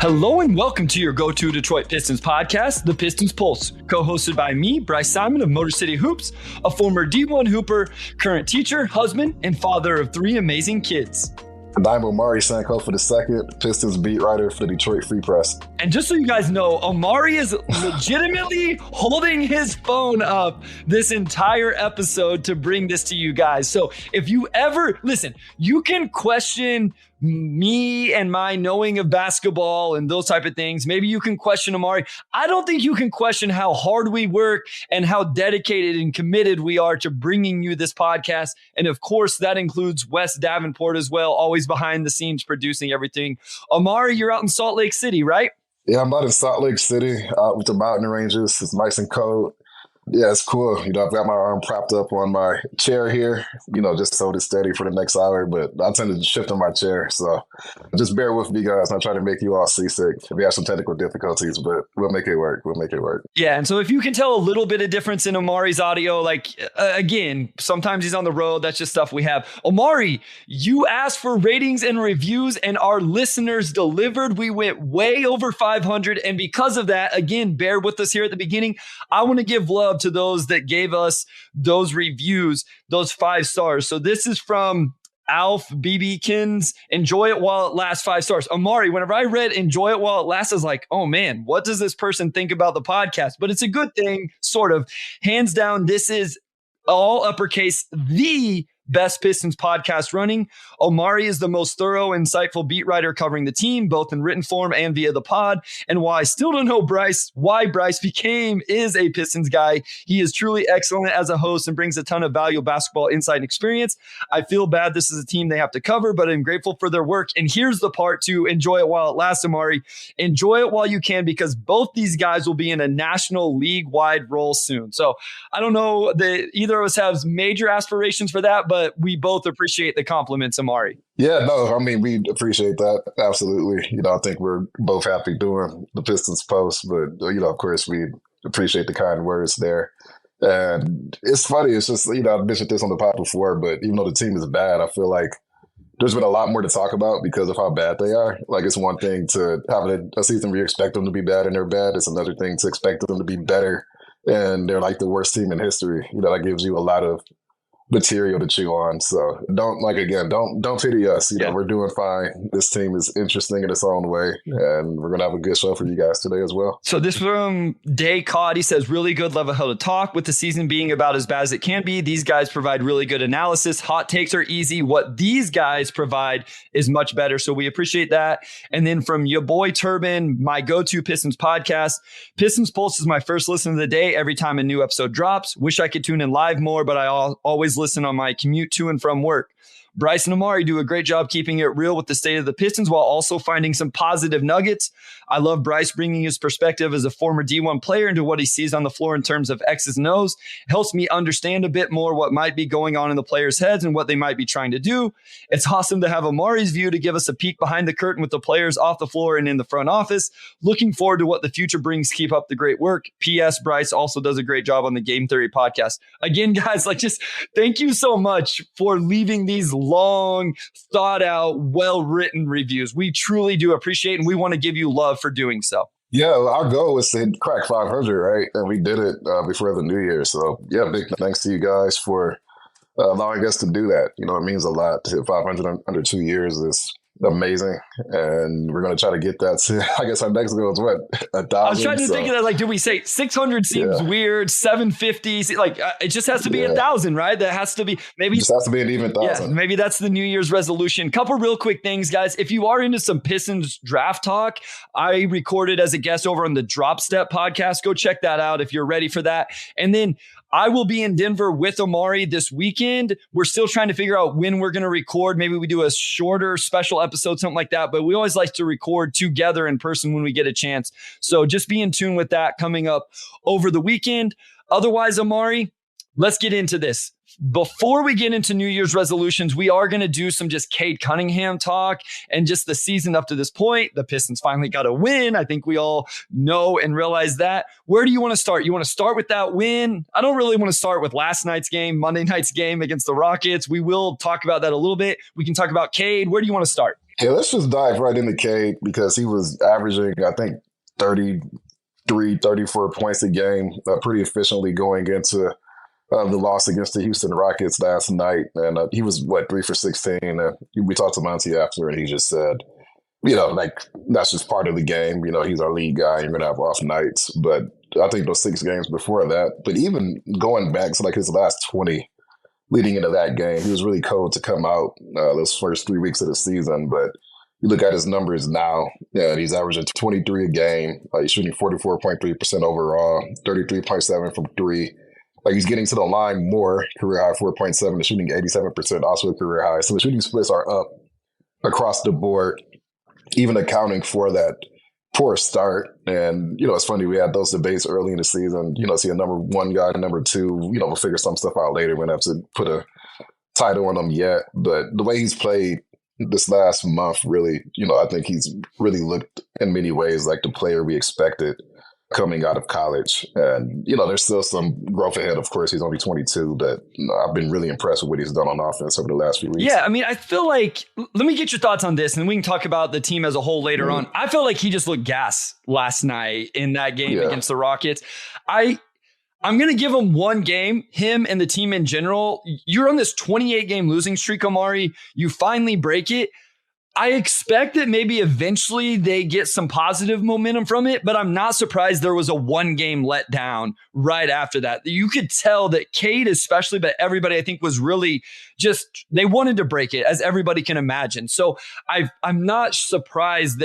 Hello and welcome to your go-to Detroit Pistons podcast, The Pistons Pulse, co-hosted by me, Bryce Simon of Motor City Hoops, a former D1 Hooper, current teacher, husband, and father of 3 amazing kids. And I'm Omari Sanko for the second Pistons beat writer for the Detroit Free Press. And just so you guys know, Omari is legitimately holding his phone up this entire episode to bring this to you guys. So if you ever, listen, you can question me and my knowing of basketball and those type of things. Maybe you can question Omari. I don't think you can question how hard we work and how dedicated and committed we are to bringing you this podcast. And of course, that includes Wes Davenport as well, always behind the scenes producing everything. Omari, you're out in Salt Lake City, right? Yeah, I'm out in Salt Lake City with the mountain ranges. It's nice and cold. Yeah, it's cool. I've got my arm propped up on my chair here, just so it's steady for the next hour, but I tend to shift in my chair. So just bear with me, guys. I'm trying to make you all seasick. We have some technical difficulties, but we'll make it work. Yeah, and so if you can tell a little bit of difference in Omari's audio, again, sometimes he's on the road. That's just stuff we have. Omari, you asked for ratings and reviews, and our listeners delivered. We went way over 500, and because of that, again, bear with us here at the beginning. I want to give love to those that gave us those reviews, those 5 stars. So this is from Alf BBkins. Enjoy it while it lasts, 5 stars. Omari, whenever I read enjoy it while it lasts, I was like, oh man, what does this person think about the podcast? But it's a good thing, sort of. Hands down, this is all uppercase, the best Pistons podcast running. Omari is the most thorough, insightful beat writer covering the team, both in written form and via the pod. And while I still don't know why Bryce is a Pistons guy, he is truly excellent as a host and brings a ton of valuable basketball insight and experience. I feel bad this is a team they have to cover, but I'm grateful for their work. And here's the part to enjoy it while it lasts, Omari. Enjoy it while you can, because both these guys will be in a national league-wide role soon. So I don't know that either of us has major aspirations for that, but we both appreciate the compliments, Omari. Yeah, no, I mean, we appreciate that. Absolutely. I think we're both happy doing the Pistons post, but, of course, we appreciate the kind words there. And it's funny. It's just, I've mentioned this on the pod before, but even though the team is bad, I feel like there's been a lot more to talk about because of how bad they are. Like, it's one thing to have a season where you expect them to be bad and they're bad. It's another thing to expect them to be better and they're like the worst team in history. That gives you a lot of material to chew on. So don't pity us. We're doing fine. This team is interesting in its own way, and we're gonna have a good show for you guys today as well. So this from Day Cod, he says, really good level how to talk. With the season being about as bad as it can be, these guys provide really good analysis. Hot takes are easy. What these guys provide is much better. So we appreciate that. And then from your boy Turbin, my go-to Pistons podcast, Pistons Pulse is my first listen of the day every time a new episode drops. Wish I could tune in live more, but I always listen on my commute to and from work. Bryce and Omari do a great job keeping it real with the state of the Pistons while also finding some positive nuggets. I love Bryce bringing his perspective as a former D1 player into what he sees on the floor in terms of X's and O's. It helps me understand a bit more what might be going on in the players' heads and what they might be trying to do. It's awesome to have Omari's view to give us a peek behind the curtain with the players off the floor and in the front office. Looking forward to what the future brings. Keep up the great work. P.S. Bryce also does a great job on the Game Theory podcast. Again, guys, just thank you so much for leaving these long, thought out, well-written reviews. We truly do appreciate it, and we want to give you love for doing so. Yeah, our goal was to crack 500, right? And we did it before the new year. So, yeah, big thanks to you guys for allowing us to do that. It means a lot. To hit 500 under 2 years is amazing, and we're going to try to get that to, I guess our next goal is what, 1,000? I was trying to think of that, did we say 600 seems weird, 750, it just has to be 1,000, right? That has to be, maybe it just has to be an even 1,000. Yeah, maybe that's the New Year's resolution. Couple real quick things, guys. If you are into some Pistons draft talk, I recorded as a guest over on the Drop Step podcast. Go check that out if you're ready for that. And then I will be in Denver with Omari this weekend. We're still trying to figure out when we're going to record. Maybe we do a shorter special episode, something like that. But we always like to record together in person when we get a chance. So just be in tune with that coming up over the weekend. Otherwise, Omari, let's get into this. Before we get into New Year's resolutions, we are going to do some just Cade Cunningham talk and just the season up to this point. The Pistons finally got a win. I think we all know and realize that. Where do you want to start? You want to start with that win? I don't really want to start with last night's game, Monday night's game against the Rockets. We will talk about that a little bit. We can talk about Cade. Where do you want to start? Yeah, let's just dive right into Cade because he was averaging, I think, 33, 34 points a game pretty efficiently going into the loss against the Houston Rockets last night. And he was, what, 3 for 16? We talked to Monty after, and he just said, like that's just part of the game. He's our lead guy. You're going to have off nights. But I think those 6 games before that, but even going back to like his last 20 leading into that game, he was really cold to come out those first 3 weeks of the season. But you look at his numbers now, and he's averaging 23 a game. He's shooting 44.3% overall, 33.7 from three. Like he's getting to the line more, career high 4.7, and shooting 87%, also a career high. So the shooting splits are up across the board, even accounting for that poor start. And, it's funny, we had those debates early in the season. See a number one guy, number two, we'll figure some stuff out later. We don't have to put a title on him yet. But the way he's played this last month, really, I think he's really looked in many ways like the player we expected coming out of college. And, there's still some growth ahead. Of course, he's only 22, but I've been really impressed with what he's done on offense over the last few weeks. Yeah, I mean, I feel like, let me get your thoughts on this, and we can talk about the team as a whole later on. I feel like he just looked gas last night in that game against the Rockets. I'm going to give him one game, him and the team in general. You're on this 28-game losing streak, Omari. You finally break it. I expect that maybe eventually they get some positive momentum from it, but I'm not surprised there was a 1-game letdown right after that. You could tell that Cade especially, but everybody I think was really just, they wanted to break it, as everybody can imagine. So I'm not surprised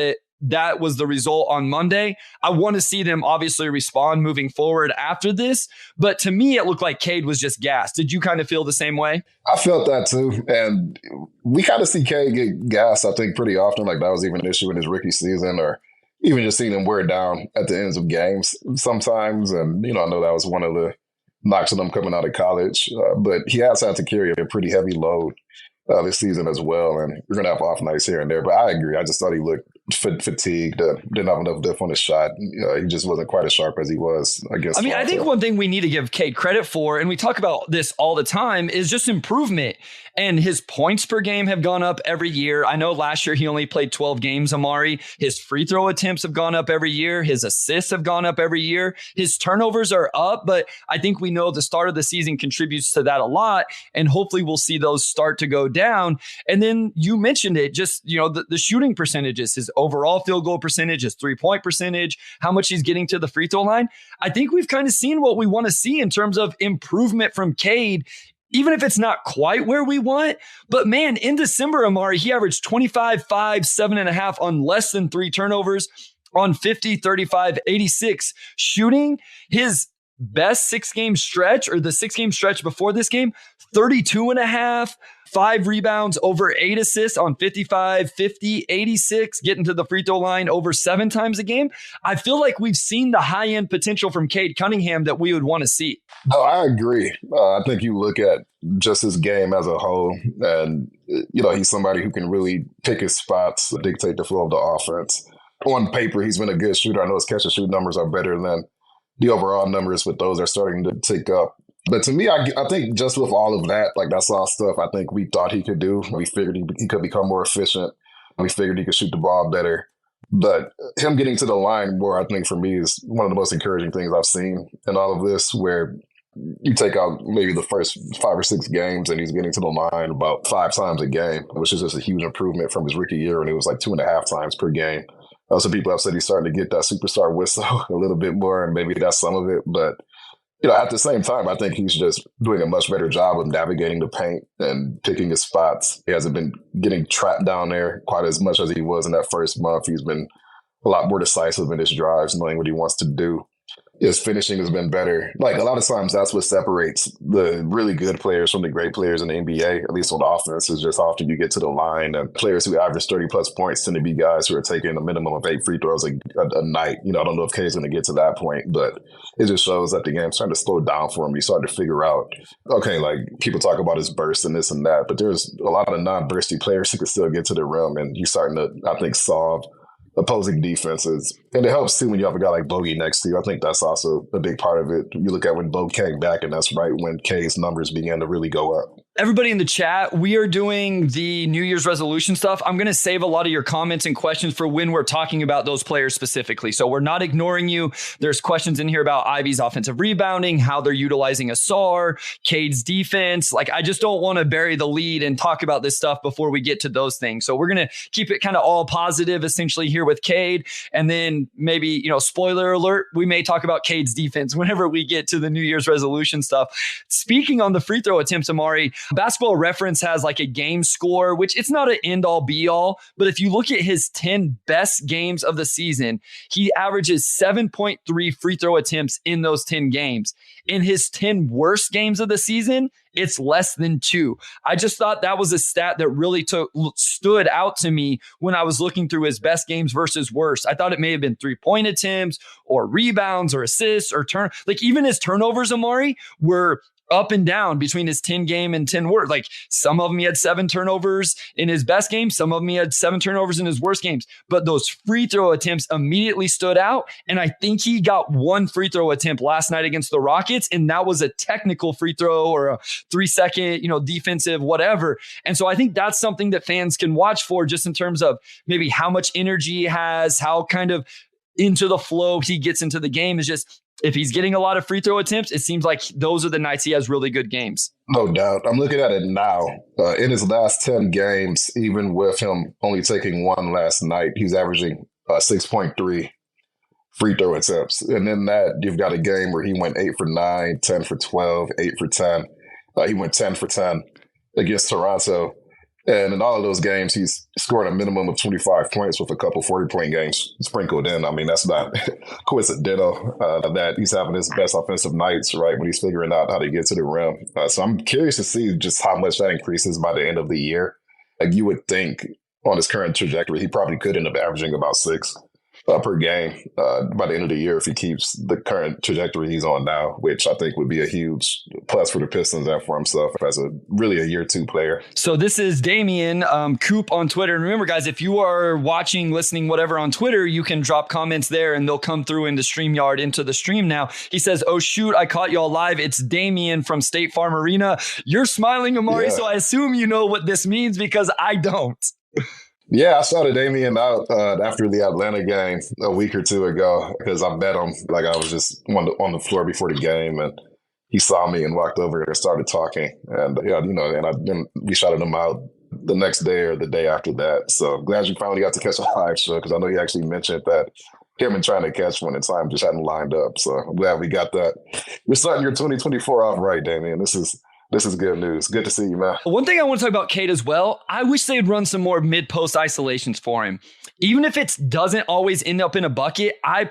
that was the result on Monday. I want to see them obviously respond moving forward after this. But to me, it looked like Cade was just gassed. Did you kind of feel the same way? I felt that too. And we kind of see Cade get gassed, I think, pretty often. Like that was even an issue in his rookie season, or even just seeing him wear down at the ends of games sometimes. And, I know that was one of the knocks on him coming out of college. But he has had to carry a pretty heavy load this season as well. And we're going to have off nights here and there. But I agree. I just thought he looked fatigued, didn't have enough depth on his shot. He just wasn't quite as sharp as he was against. I think one thing we need to give Cade credit for, and we talk about this all the time, is just improvement. And his points per game have gone up every year. I know last year he only played 12 games, Omari. His free throw attempts have gone up every year. His assists have gone up every year. His turnovers are up, but I think we know the start of the season contributes to that a lot. And hopefully we'll see those start to go down. And then you mentioned it, just, the shooting percentages, his overall field goal percentage, his 3-point percentage, how much he's getting to the free throw line. I think we've kind of seen what we want to see in terms of improvement from Cade, even if it's not quite where we want. But man, in December, Omari, he averaged 25, 5, 7.5 on less than 3 turnovers on 50, 35, 86 shooting. His best 6-game stretch, or the 6-game stretch before this game, 32.5, 5 rebounds, over 8 assists on 55, 50, 86, getting to the free throw line over 7 times a game. I feel like we've seen the high-end potential from Cade Cunningham that we would want to see. Oh, I agree. I think you look at just his game as a whole, and, he's somebody who can really pick his spots, dictate the flow of the offense. On paper, he's been a good shooter. I know his catch-and-shoot numbers are better than the overall numbers, but those are starting to tick up. But to me, I think just with all of that, like that's all stuff I think we thought he could do. We figured he could become more efficient. We figured he could shoot the ball better. But him getting to the line more, I think for me, is one of the most encouraging things I've seen in all of this, where you take out maybe the first 5 or 6 games and he's getting to the line about 5 times a game, which is just a huge improvement from his rookie year. And it was like 2.5 times per game. Some people have said he's starting to get that superstar whistle a little bit more, and maybe that's some of it. But at the same time, I think he's just doing a much better job of navigating the paint and picking his spots. He hasn't been getting trapped down there quite as much as he was in that first month. He's been a lot more decisive in his drives, knowing what he wants to do. His finishing has been better. Like a lot of times that's what separates the really good players from the great players in the NBA, at least on offense, is just often you get to the line and players who average 30 plus points tend to be guys who are taking a minimum of 8 free throws a night. I don't know if Cade's going to get to that point, but it just shows that the game's starting to slow down for him. You start to figure out, okay, like people talk about his burst and this and that, but there's a lot of non-bursty players who can still get to the rim, and you're starting to, I think, solve opposing defenses. And it helps too when you have a guy like Bogey next to you. I think that's also a big part of it. You look at when Bo came back, and that's right when K's numbers began to really go up. Everybody in the chat, we are doing the New Year's resolution stuff. I'm going to save a lot of your comments and questions for when we're talking about those players specifically. So we're not ignoring you. There's questions in here about Ivy's offensive rebounding, how they're utilizing Asar, Cade's defense. Like, I just don't want to bury the lead and talk about this stuff before we get to those things. So we're going to keep it kind of all positive essentially here with Cade. And then maybe, spoiler alert, we may talk about Cade's defense whenever we get to the New Year's resolution stuff. Speaking on the free throw attempts, Omari, Basketball Reference has like a game score, which it's not an end all be all, but if you look at his 10 best games of the season, he averages 7.3 free throw attempts in those 10 games. In his 10 worst games of the season, it's less than 2. I just thought that was a stat that really stood out to me when I was looking through his best games versus worst. I thought it may have been 3-point attempts or rebounds or assists or even his turnovers, Omari, were up and down between his 10 game and 10 worst. Like, some of them he had 7 turnovers in his best game. Some of them he had 7 turnovers in his worst games. But those free throw attempts immediately stood out. And I think he got 1 free throw attempt last night against the Rockets. And that was a technical free throw or a 3-second, defensive, whatever. And so I think that's something that fans can watch for, just in terms of maybe how much energy he has, how kind of into the flow he gets into the game. Is just, if he's getting a lot of free throw attempts, it seems like those are the nights he has really good games. No doubt. I'm looking at it now. In his last 10 games, even with him only taking 1 last night, he's averaging 6.3 free throw attempts. And in that, you've got a game where he went 8 for 9, 10 for 12, 8 for 10. He went 10 for 10 against Toronto. And in all of those games, he's scored a minimum of 25 points with a couple 40-point games sprinkled in. I mean, that's not coincidental that he's having his best offensive nights, right, when he's figuring out how to get to the rim. So I'm curious to see just how much that increases by the end of the year. Like, you would think on his current trajectory, he probably could end up averaging about 6 per game by the end of the year if he keeps the current trajectory he's on now, which I think would be a huge plus for the Pistons and for himself as really a year 2 player. So this is Damian Coop on Twitter. And remember, guys, if you are watching, listening, whatever on Twitter, you can drop comments there and they'll come through into StreamYard, into the stream now. He says, "Oh, shoot, I caught y'all live. It's Damian from State Farm Arena." You're smiling, Omari, so I assume you know what this means, because I don't. Yeah, I shouted Damian out after the Atlanta game a week or 2 ago, because I met him. Like, I was just on the floor before the game, and he saw me and walked over and started talking. And then we shouted him out the next day or the day after that. So I'm glad you finally got to catch a live show, because I know you actually mentioned that him and trying to catch one in time just hadn't lined up. So I'm glad we got that. You're starting your 2024 off right, Damian. This is good news. Good to see you, man. One thing I want to talk about Cade as well, I wish they'd run some more mid-post isolations for him. Even if it doesn't always end up in a bucket, I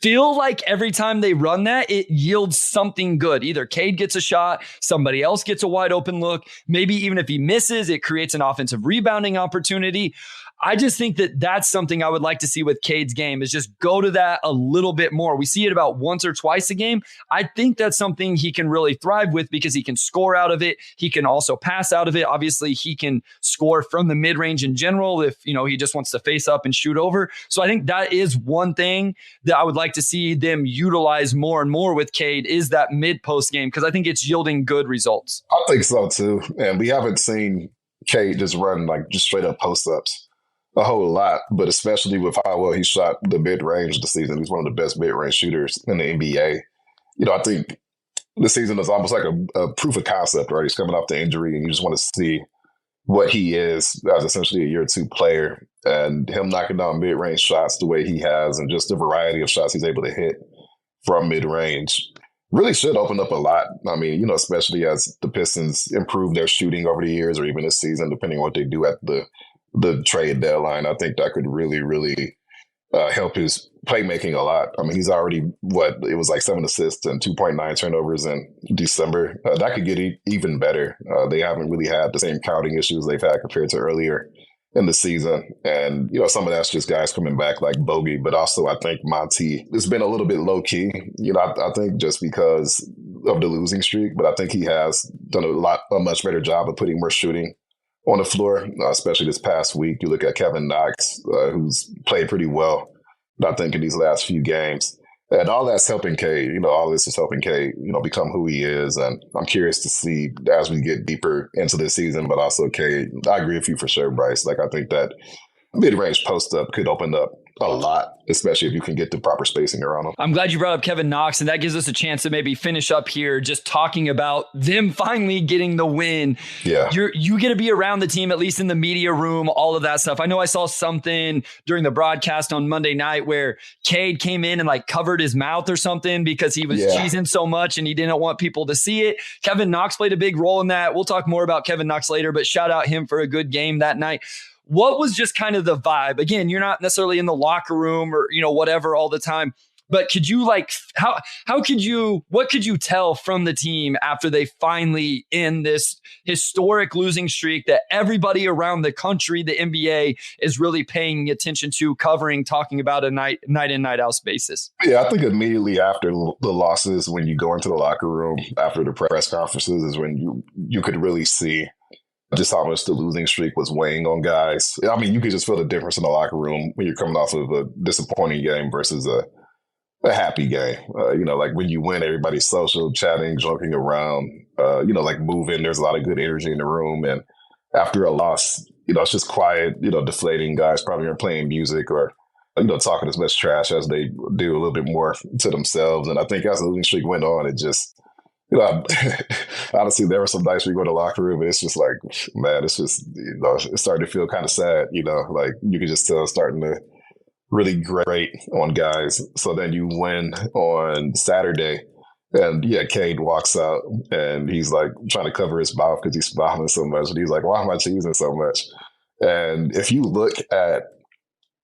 feel like every time they run that, it yields something good. Either Cade gets a shot, somebody else gets a wide open look. Maybe even if he misses, it creates an offensive rebounding opportunity. I just think that that's something I would like to see with Cade's game, is just go to that a little bit more. We see it about once or twice a game. I think that's something he can really thrive with, because he can score out of it. He can also pass out of it. Obviously, he can score from the mid-range in general if, he just wants to face up and shoot over. So I think that is one thing that I would like to see them utilize more and more with Cade, is that mid-post game, because I think it's yielding good results. I think so too. And we haven't seen Cade just run just straight up post-ups a whole lot, but especially with how well he shot the mid-range this season. He's one of the best mid-range shooters in the NBA. I think this season is almost like a proof of concept, right? He's coming off the injury, and you just want to see what he is as essentially a year 2 player, and him knocking down mid-range shots the way he has, and just the variety of shots he's able to hit from mid-range really should open up a lot. I mean, especially as the Pistons improve their shooting over the years, or even this season, depending on what they do at the trade deadline. I think that could really, really help his playmaking a lot. I mean, he's already, it was like 7 assists and 2.9 turnovers in December. That could get even better. They haven't really had the same counting issues they've had compared to earlier in the season. And, some of that's just guys coming back like Bogey, but also I think Monty has been a little bit low key, I think just because of the losing streak, but I think he has done a much better job of putting more shooting on the floor, especially this past week. You look at Kevin Knox, who's played pretty well, I think, in these last few games. And all that's helping Cade, all this is helping Cade, become who he is. And I'm curious to see as we get deeper into this season, but also Cade, I agree with you for sure, Bryce. Like, I think that mid-range post-up could open up a lot, especially if you can get the proper spacing around them. I'm glad you brought up Kevin Knox, and that gives us a chance to maybe finish up here just talking about them finally getting the win. Yeah. You get to be around the team, at least in the media room, all of that stuff. I know I saw something during the broadcast on Monday night where Cade came in and like covered his mouth or something because he was cheesing so much and he didn't want people to see it. Kevin Knox played a big role in that. We'll talk more about Kevin Knox later, but shout out him for a good game that night. What was just kind of the vibe? Again, you're not necessarily in the locker room or, whatever all the time, but could you what could you tell from the team after they finally end this historic losing streak that everybody around the country, the NBA, is really paying attention to, covering, talking about a night in, night out basis? Yeah, I think immediately after the losses, when you go into the locker room, after the press conferences is when you could really see just how much the losing streak was weighing on guys. I mean, you could just feel the difference in the locker room when you're coming off of a disappointing game versus a happy game. Like when you win, everybody's social, chatting, joking around, like moving. There's a lot of good energy in the room. And after a loss, it's just quiet, deflating. Guys probably aren't playing music or, talking as much trash as they do, a little bit more to themselves. And I think as the losing streak went on, it just, honestly, there were some nights we go to the locker room and it's just like, man, it's just, it started to feel kind of sad, like you could just tell it's starting to really grate on guys. So then you win on Saturday and Cade walks out and he's like trying to cover his mouth because he's smiling so much. And he's like, why am I cheesing so much? And if you look at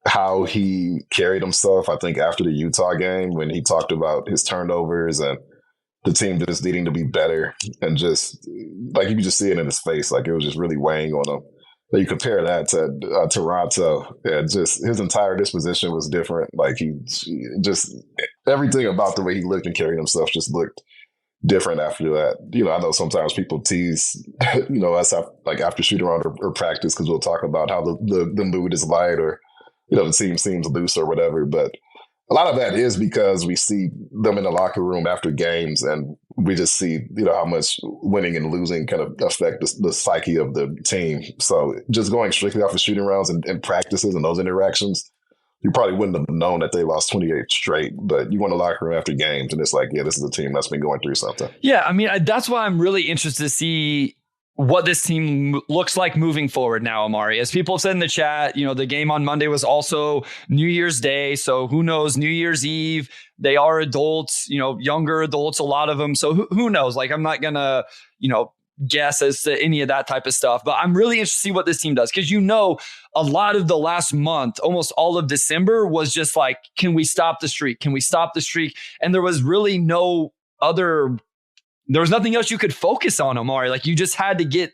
how he carried himself, I think after the Utah game, when he talked about his turnovers and the team just needing to be better, and just like you could just see it in his face, like it was just really weighing on him. Then you compare that to Toronto, and just his entire disposition was different. Like he just everything about the way he looked and carried himself just looked different after that. I know sometimes people tease, us after shoot around or practice because we'll talk about how the mood is light or the team seems loose or whatever, but a lot of that is because we see them in the locker room after games and we just see, how much winning and losing kind of affect the psyche of the team. So just going strictly off of shooting rounds and practices and those interactions, you probably wouldn't have known that they lost 28 straight, but you go in the locker room after games and it's like, this is a team that's been going through something. Yeah, I mean, that's why I'm really interested to see what this team looks like moving forward now, Omari. As people have said in the chat, the game on Monday was also New Year's Day. So who knows, New Year's Eve, they are adults, younger adults, a lot of them. So who knows? Like, I'm not going to, guess as to any of that type of stuff, but I'm really interested to see what this team does. Cause a lot of the last month, almost all of December was just like, can we stop the streak? Can we stop the streak? And there was really there was nothing else you could focus on, Omari. Like you just had to get,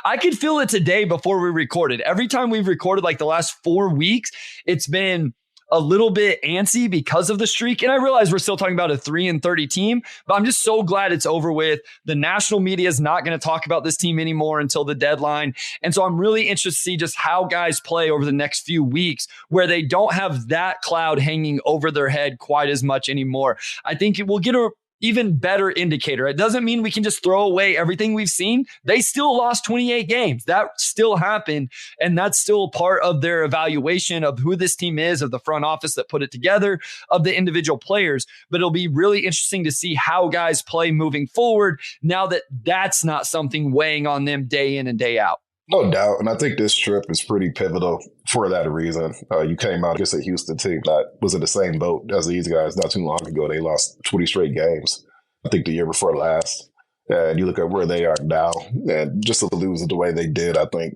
I could feel it today before we recorded. Every time we've recorded like the last 4 weeks, it's been a little bit antsy because of the streak. And I realize we're still talking about a 3-30 team, but I'm just so glad it's over with. The national media is not going to talk about this team anymore until the deadline. And so I'm really interested to see just how guys play over the next few weeks where they don't have that cloud hanging over their head quite as much anymore. I think it will get a even better indicator. It doesn't mean we can just throw away everything we've seen. They still lost 28 games. That still happened. And that's still part of their evaluation of who this team is, of the front office that put it together, of the individual players. But it'll be really interesting to see how guys play moving forward now that that's not something weighing on them day in and day out. No doubt. And I think this trip is pretty pivotal for that reason. You came out against a Houston team that was in the same boat as these guys not too long ago. They lost 20 straight games, I think the year before last. And you look at where they are now, and just to lose the way they did, I think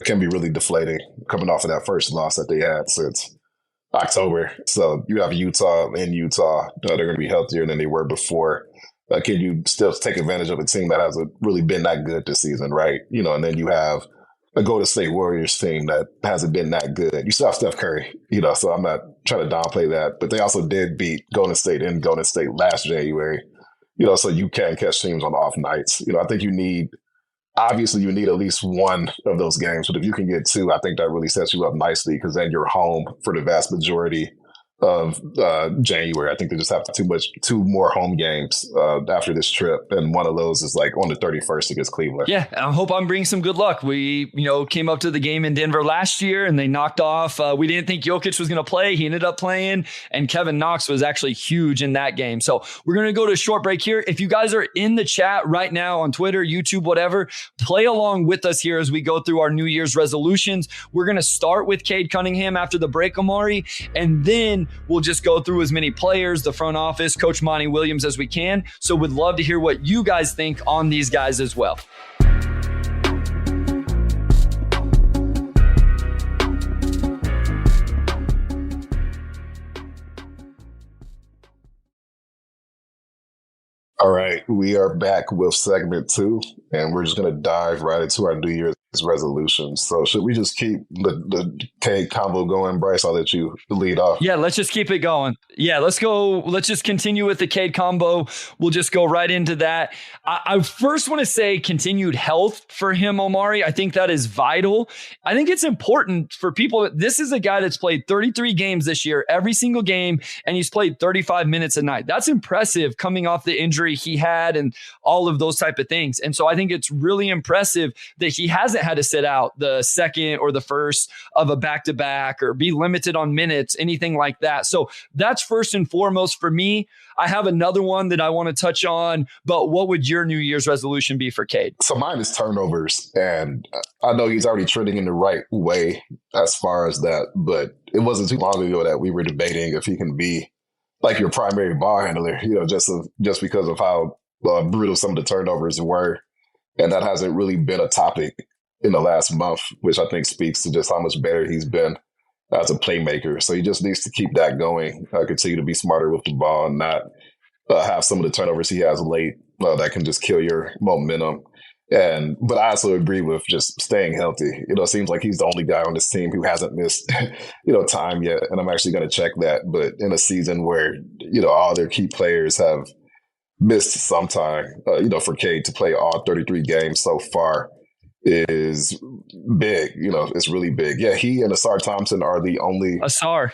can be really deflating coming off of that first loss that they had since October. So you have Utah in Utah. They're going to be healthier than they were before. Can you still take advantage of a team that hasn't really been that good this season, right? And then you have a Golden State Warriors team that hasn't been that good. You still have Steph Curry, so I'm not trying to downplay that. But they also did beat Golden State in Golden State last January, so you can catch teams on off nights. I think you need at least one of those games. But if you can get two, I think that really sets you up nicely because then you're home for the vast majority of January. I think they just have two more home games after this trip, and one of those is like on the 31st against Cleveland. Yeah, I hope I'm bringing some good luck. We, came up to the game in Denver last year and they knocked off. We didn't think Jokic was going to play. He ended up playing, and Kevin Knox was actually huge in that game. So we're going to go to a short break here. If you guys are in the chat right now on Twitter, YouTube, whatever, play along with us here as we go through our New Year's resolutions. We're going to start with Cade Cunningham after the break, Omari, and then we'll just go through as many players, the front office, Coach Monty Williams as we can. So we'd love to hear what you guys think on these guys as well. All right, we are back with segment 2, and we're just going to dive right into our New Year's resolutions. So should we just keep the Cade convo going? Bryce, I'll let you lead off. Yeah, let's just keep it going. Yeah, let's go. Let's just continue with the Cade combo. We'll just go right into that. I first want to say continued health for him, Omari. I think that is vital. I think it's important for people. This is a guy that's played 33 games this year, every single game, and he's played 35 minutes a night. That's impressive coming off the injury he had and all of those type of things. And so I think it's really impressive that he hasn't had to sit out the second or the first of a back-to-back or be limited on minutes, anything like that. So that's first and foremost for me. I have another one that I want to touch on, but what would your New Year's resolution be for Cade? So mine is turnovers, and I know he's already trending in the right way as far as that, but it wasn't too long ago that we were debating if he can be like your primary ball handler, just because of how brutal some of the turnovers were. And that hasn't really been a topic in the last month, which I think speaks to just how much better he's been as a playmaker. So he just needs to keep that going, continue to be smarter with the ball and not have some of the turnovers he has late that can just kill your momentum. But I also agree with just staying healthy. It seems like he's the only guy on this team who hasn't missed, time yet. And I'm actually going to check that. But in a season where, all their key players have missed some time, for Cade to play all 33 games so far is big. It's really big. Yeah, he and Asar Thompson are the only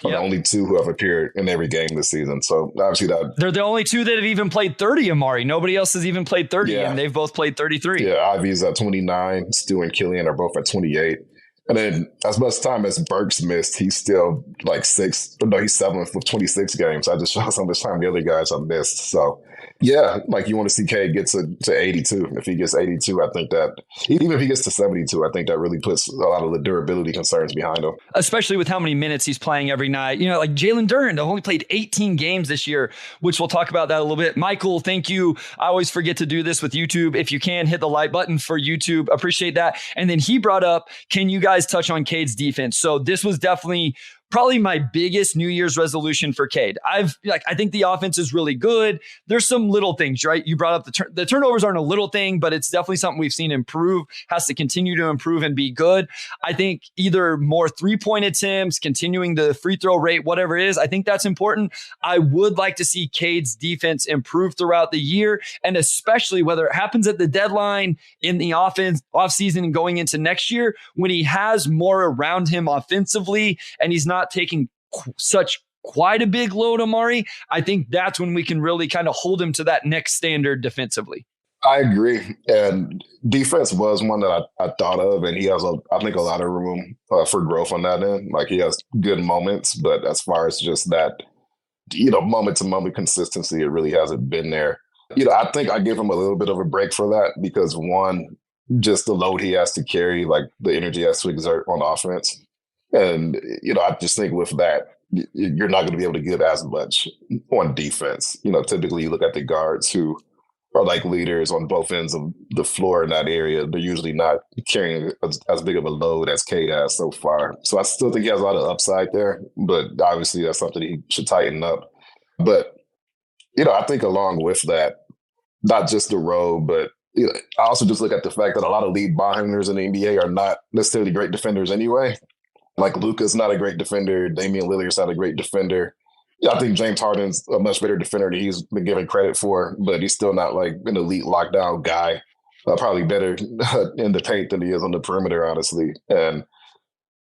only two who have appeared in every game this season. So obviously they're the only two that have even played 30, Omari. Nobody else has even played 30, and they've both played 33. Yeah, Ivy's at 29. Stu and Killian are both at 28. And then as much time as Burks missed, he's still like he's 7th with 26 games. I just shows how much time the other guys have missed. So yeah, like you want to see Cade get to 82. If he gets 82, I think that even if he gets to 72, I think that really puts a lot of the durability concerns behind him. Especially with how many minutes he's playing every night. Like Jalen Duren only played 18 games this year, which we'll talk about that a little bit. Michael, thank you. I always forget to do this with YouTube. If you can, hit the like button for YouTube. Appreciate that. And then he brought up, can you guys touch on Cade's defense? So this was definitely probably my biggest New Year's resolution for Cade. I think the offense is really good. There's some little things, right? You brought up the turnovers aren't a little thing, but it's definitely something we've seen improve, has to continue to improve and be good. I think either more 3-point attempts, continuing the free throw rate, whatever it is, I think that's important. I would like to see Cade's defense improve throughout the year, and especially whether it happens at the deadline, in the offseason and going into next year, when he has more around him offensively and he's not taking quite a big load, Omari. I think that's when we can really kind of hold him to that next standard defensively. I agree. And defense was one that I thought of, and he has, I think, a lot of room for growth on that end. Like he has good moments, but as far as just that, moment to moment consistency, it really hasn't been there. I think I give him a little bit of a break for that because one, just the load he has to carry, like the energy he has to exert on offense. And, I just think with that, you're not going to be able to give as much on defense. Typically you look at the guards who are like leaders on both ends of the floor in that area. They're usually not carrying as big of a load as Cade has so far. So I still think he has a lot of upside there, but obviously that's something he should tighten up. But, I think along with that, not just the road, but I also just look at the fact that a lot of lead ball handlers in the NBA are not necessarily great defenders anyway. Like Luka's not a great defender. Damian Lillard's not a great defender. I think James Harden's a much better defender than he's been given credit for, but he's still not like an elite lockdown guy. Probably better in the paint than he is on the perimeter, honestly. And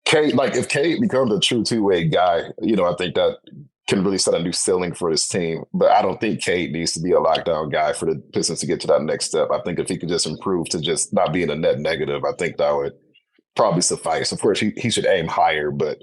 Cade, if Cade becomes a true two-way guy, I think that can really set a new ceiling for this team. But I don't think Cade needs to be a lockdown guy for the Pistons to get to that next step. I think if he could just improve to just not being a net negative, I think that would probably suffice. Of course, he should aim higher, but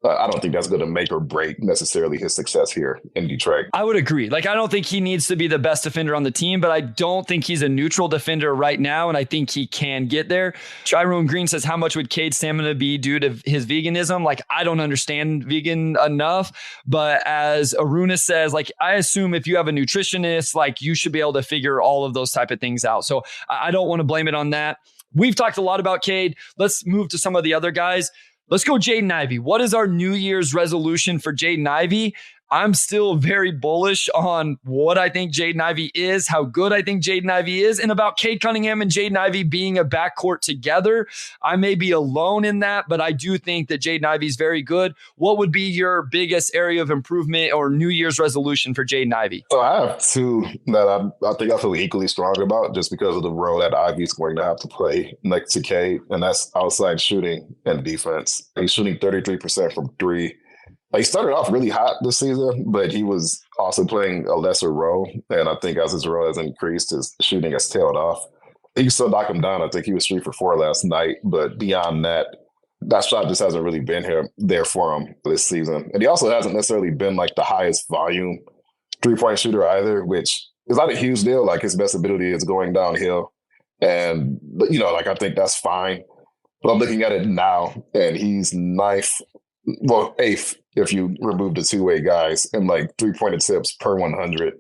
I don't think that's going to make or break necessarily his success here in Detroit. I would agree. Like, I don't think he needs to be the best defender on the team, but I don't think he's a neutral defender right now, and I think he can get there. Tyrone Green says, how much would Cade's stamina be due to his veganism? Like, I don't understand vegan enough, but as Aruna says, like, I assume if you have a nutritionist, like, you should be able to figure all of those type of things out. So I don't want to blame it on that. We've talked a lot about Cade. Let's move to some of the other guys. Let's go Jaden Ivey. What is our New Year's resolution for Jaden Ivey? I'm still very bullish on what I think Jaden Ivey is, how good I think Jaden Ivey is, and about Cade Cunningham and Jaden Ivey being a backcourt together. I may be alone in that, but I do think that Jaden Ivey is very good. What would be your biggest area of improvement or New Year's resolution for Jaden Ivey? So I have two that I think I feel equally strong about just because of the role that Ivey's going to have to play next to Cade, and that's outside shooting and defense. He's shooting 33% from three. He started off really hot this season, but he was also playing a lesser role. And I think as his role has increased, his shooting has tailed off. He can still knock him down. I think he was 3 for 4 last night. But beyond that, that shot just hasn't really been there for him this season. And he also hasn't necessarily been like the highest volume three-point shooter either, which is not a huge deal. Like his best ability is going downhill. And, like I think that's fine. But I'm looking at it now, and he's eighth if you remove the two-way guys and like 3-point attempts per 100.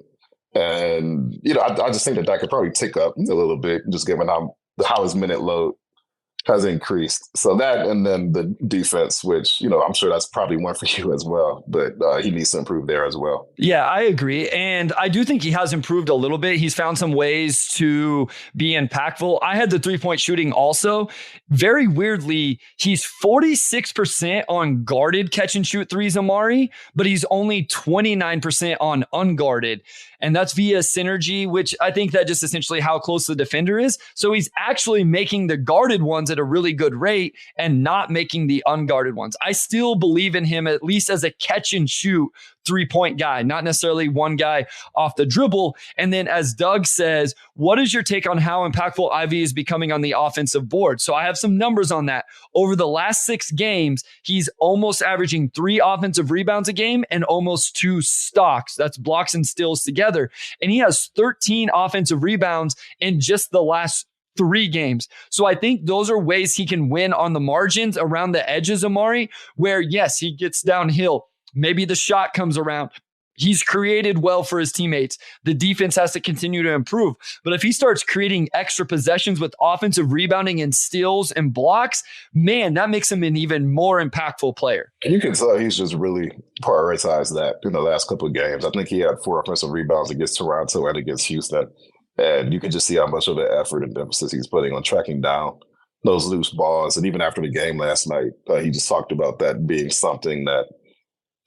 And, I just think that could probably tick up a little bit just given how his minute load has increased. So that, and then the defense, which, I'm sure that's probably one for you as well, but he needs to improve there as well. Yeah, I agree. And I do think he has improved a little bit. He's found some ways to be impactful. I had the 3-point shooting also. Very weirdly, he's 46% on guarded catch and shoot threes, Omari, but he's only 29% on unguarded. And that's via synergy, which I think that just essentially how close the defender is. So he's actually making the guarded ones at a really good rate and not making the unguarded ones. I still believe in him, at least as a catch and shoot 3-point guy, not necessarily one guy off the dribble. And then as Doug says, what is your take on how impactful Ivey is becoming on the offensive board? So I have some numbers on that. Over the last 6 games, he's almost averaging 3 offensive rebounds a game and almost 2 stocks. That's blocks and steals together. And he has 13 offensive rebounds in just the last 3 games. So I think those are ways he can win on the margins around the edges, Omari, where yes, he gets downhill. Maybe the shot comes around. He's created well for his teammates. The defense has to continue to improve. But if he starts creating extra possessions with offensive rebounding and steals and blocks, man, that makes him an even more impactful player. And you can tell he's just really prioritized that in the last couple of games. I think he had 4 offensive rebounds against Toronto and against Houston. And you can just see how much of an effort and emphasis he's putting on tracking down those loose balls. And even after the game last night, he just talked about that being something that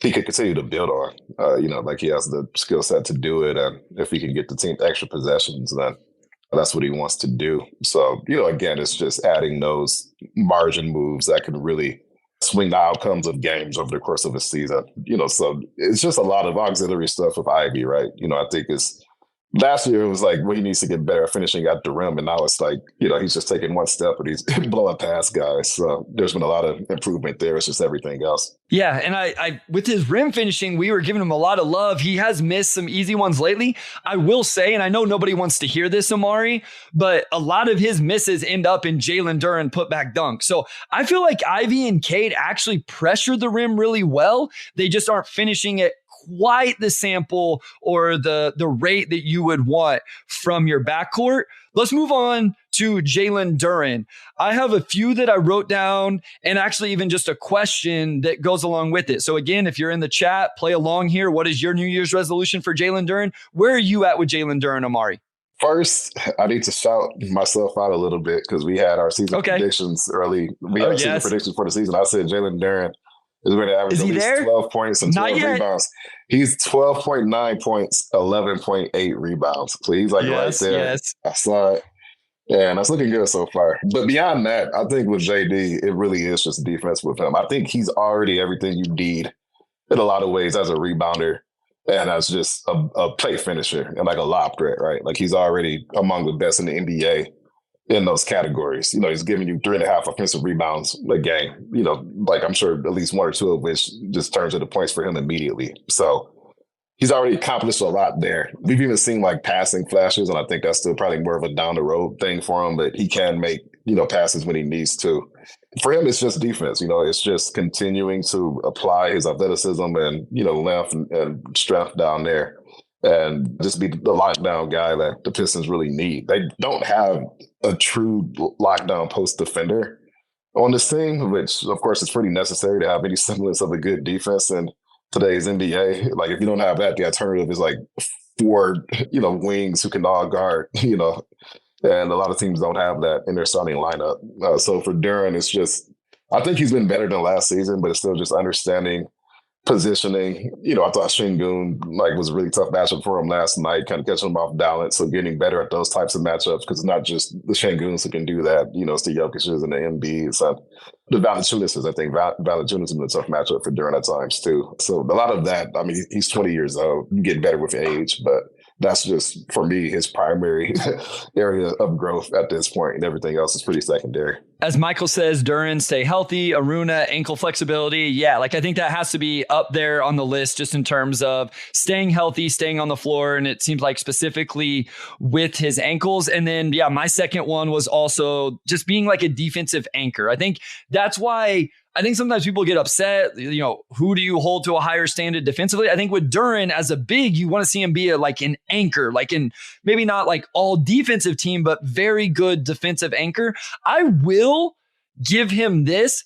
he could continue to build on. Like he has the skill set to do it. And if he can get the team extra possessions, then that's what he wants to do. So, again, it's just adding those margin moves that can really swing the outcomes of games over the course of a season. So it's just a lot of auxiliary stuff with Ivey, right? I think last year it was like, well, he needs to get better at finishing at the rim. And now it's like, he's just taking one step and he's blowing past guys. So there's been a lot of improvement there. It's just everything else. Yeah. And I with his rim finishing, we were giving him a lot of love. He has missed some easy ones lately. I will say, and I know nobody wants to hear this, Omari, but a lot of his misses end up in Jalen Duren putback dunk. So I feel like Ivey and Cade actually pressure the rim really well. They just aren't finishing it quite the sample or the rate that you would want from your backcourt. Let's move on to Jalen Duren. I have a few that I wrote down and actually even just a question that goes along with it. So again, if you're in the chat, play along here. What is your New Year's resolution for Jalen Duren? Where are you at with Jalen Duren, Omari? First, I need to shout myself out a little bit because we had our season predictions early. We had season predictions for the season. I said Jalen Duren is going to average at least 12 points and 12 rebounds. He's 12.9 points, 11.8 rebounds. So he's like right there. Yes. I saw it. And that's looking good so far. But beyond that, I think with JD, it really is just defense with him. I think he's already everything you need in a lot of ways as a rebounder and as just a play finisher and like a lob threat, right? Like he's already among the best in the NBA in those categories. He's giving you 3.5 offensive rebounds a game, like I'm sure at least one or two of which just turns into points for him immediately. So he's already accomplished a lot there. We've even seen like passing flashes, and I think that's still probably more of a down the road thing for him, but he can make, passes when he needs to. For him, it's just defense. It's just continuing to apply his athleticism and, length and strength down there and just be the lockdown guy that the Pistons really need. They don't have a true lockdown post defender on this team, which of course is pretty necessary to have any semblance of a good defense in today's NBA. Like if you don't have that, the alternative is like 4, wings who can all guard, and a lot of teams don't have that in their starting lineup. So for Duren, it's just, I think he's been better than last season, but it's still just understanding positioning. I thought Şengün was a really tough matchup for him last night, kind of catching him off balance. So getting better at those types of matchups, because it's not just the Şengüns who can do that. It's the Jokic's and the Embiids. The Valanciunas, I think Valanciunas has been a tough matchup for Duren at times too. So a lot of that, I mean, he's 20 years old. You get better with age, but that's just, for me, his primary area of growth at this point, and everything else is pretty secondary. As Michael says, Duren, stay healthy. Aruna, ankle flexibility. Yeah, I think that has to be up there on the list just in terms of staying healthy, staying on the floor. And it seems like specifically with his ankles. And then, yeah, my second one was also just being like a defensive anchor. I think that's why I think sometimes people get upset, who do you hold to a higher standard defensively? I think with Duren as a big, you want to see him be an anchor, in maybe not all defensive team, but very good defensive anchor. I will give him this.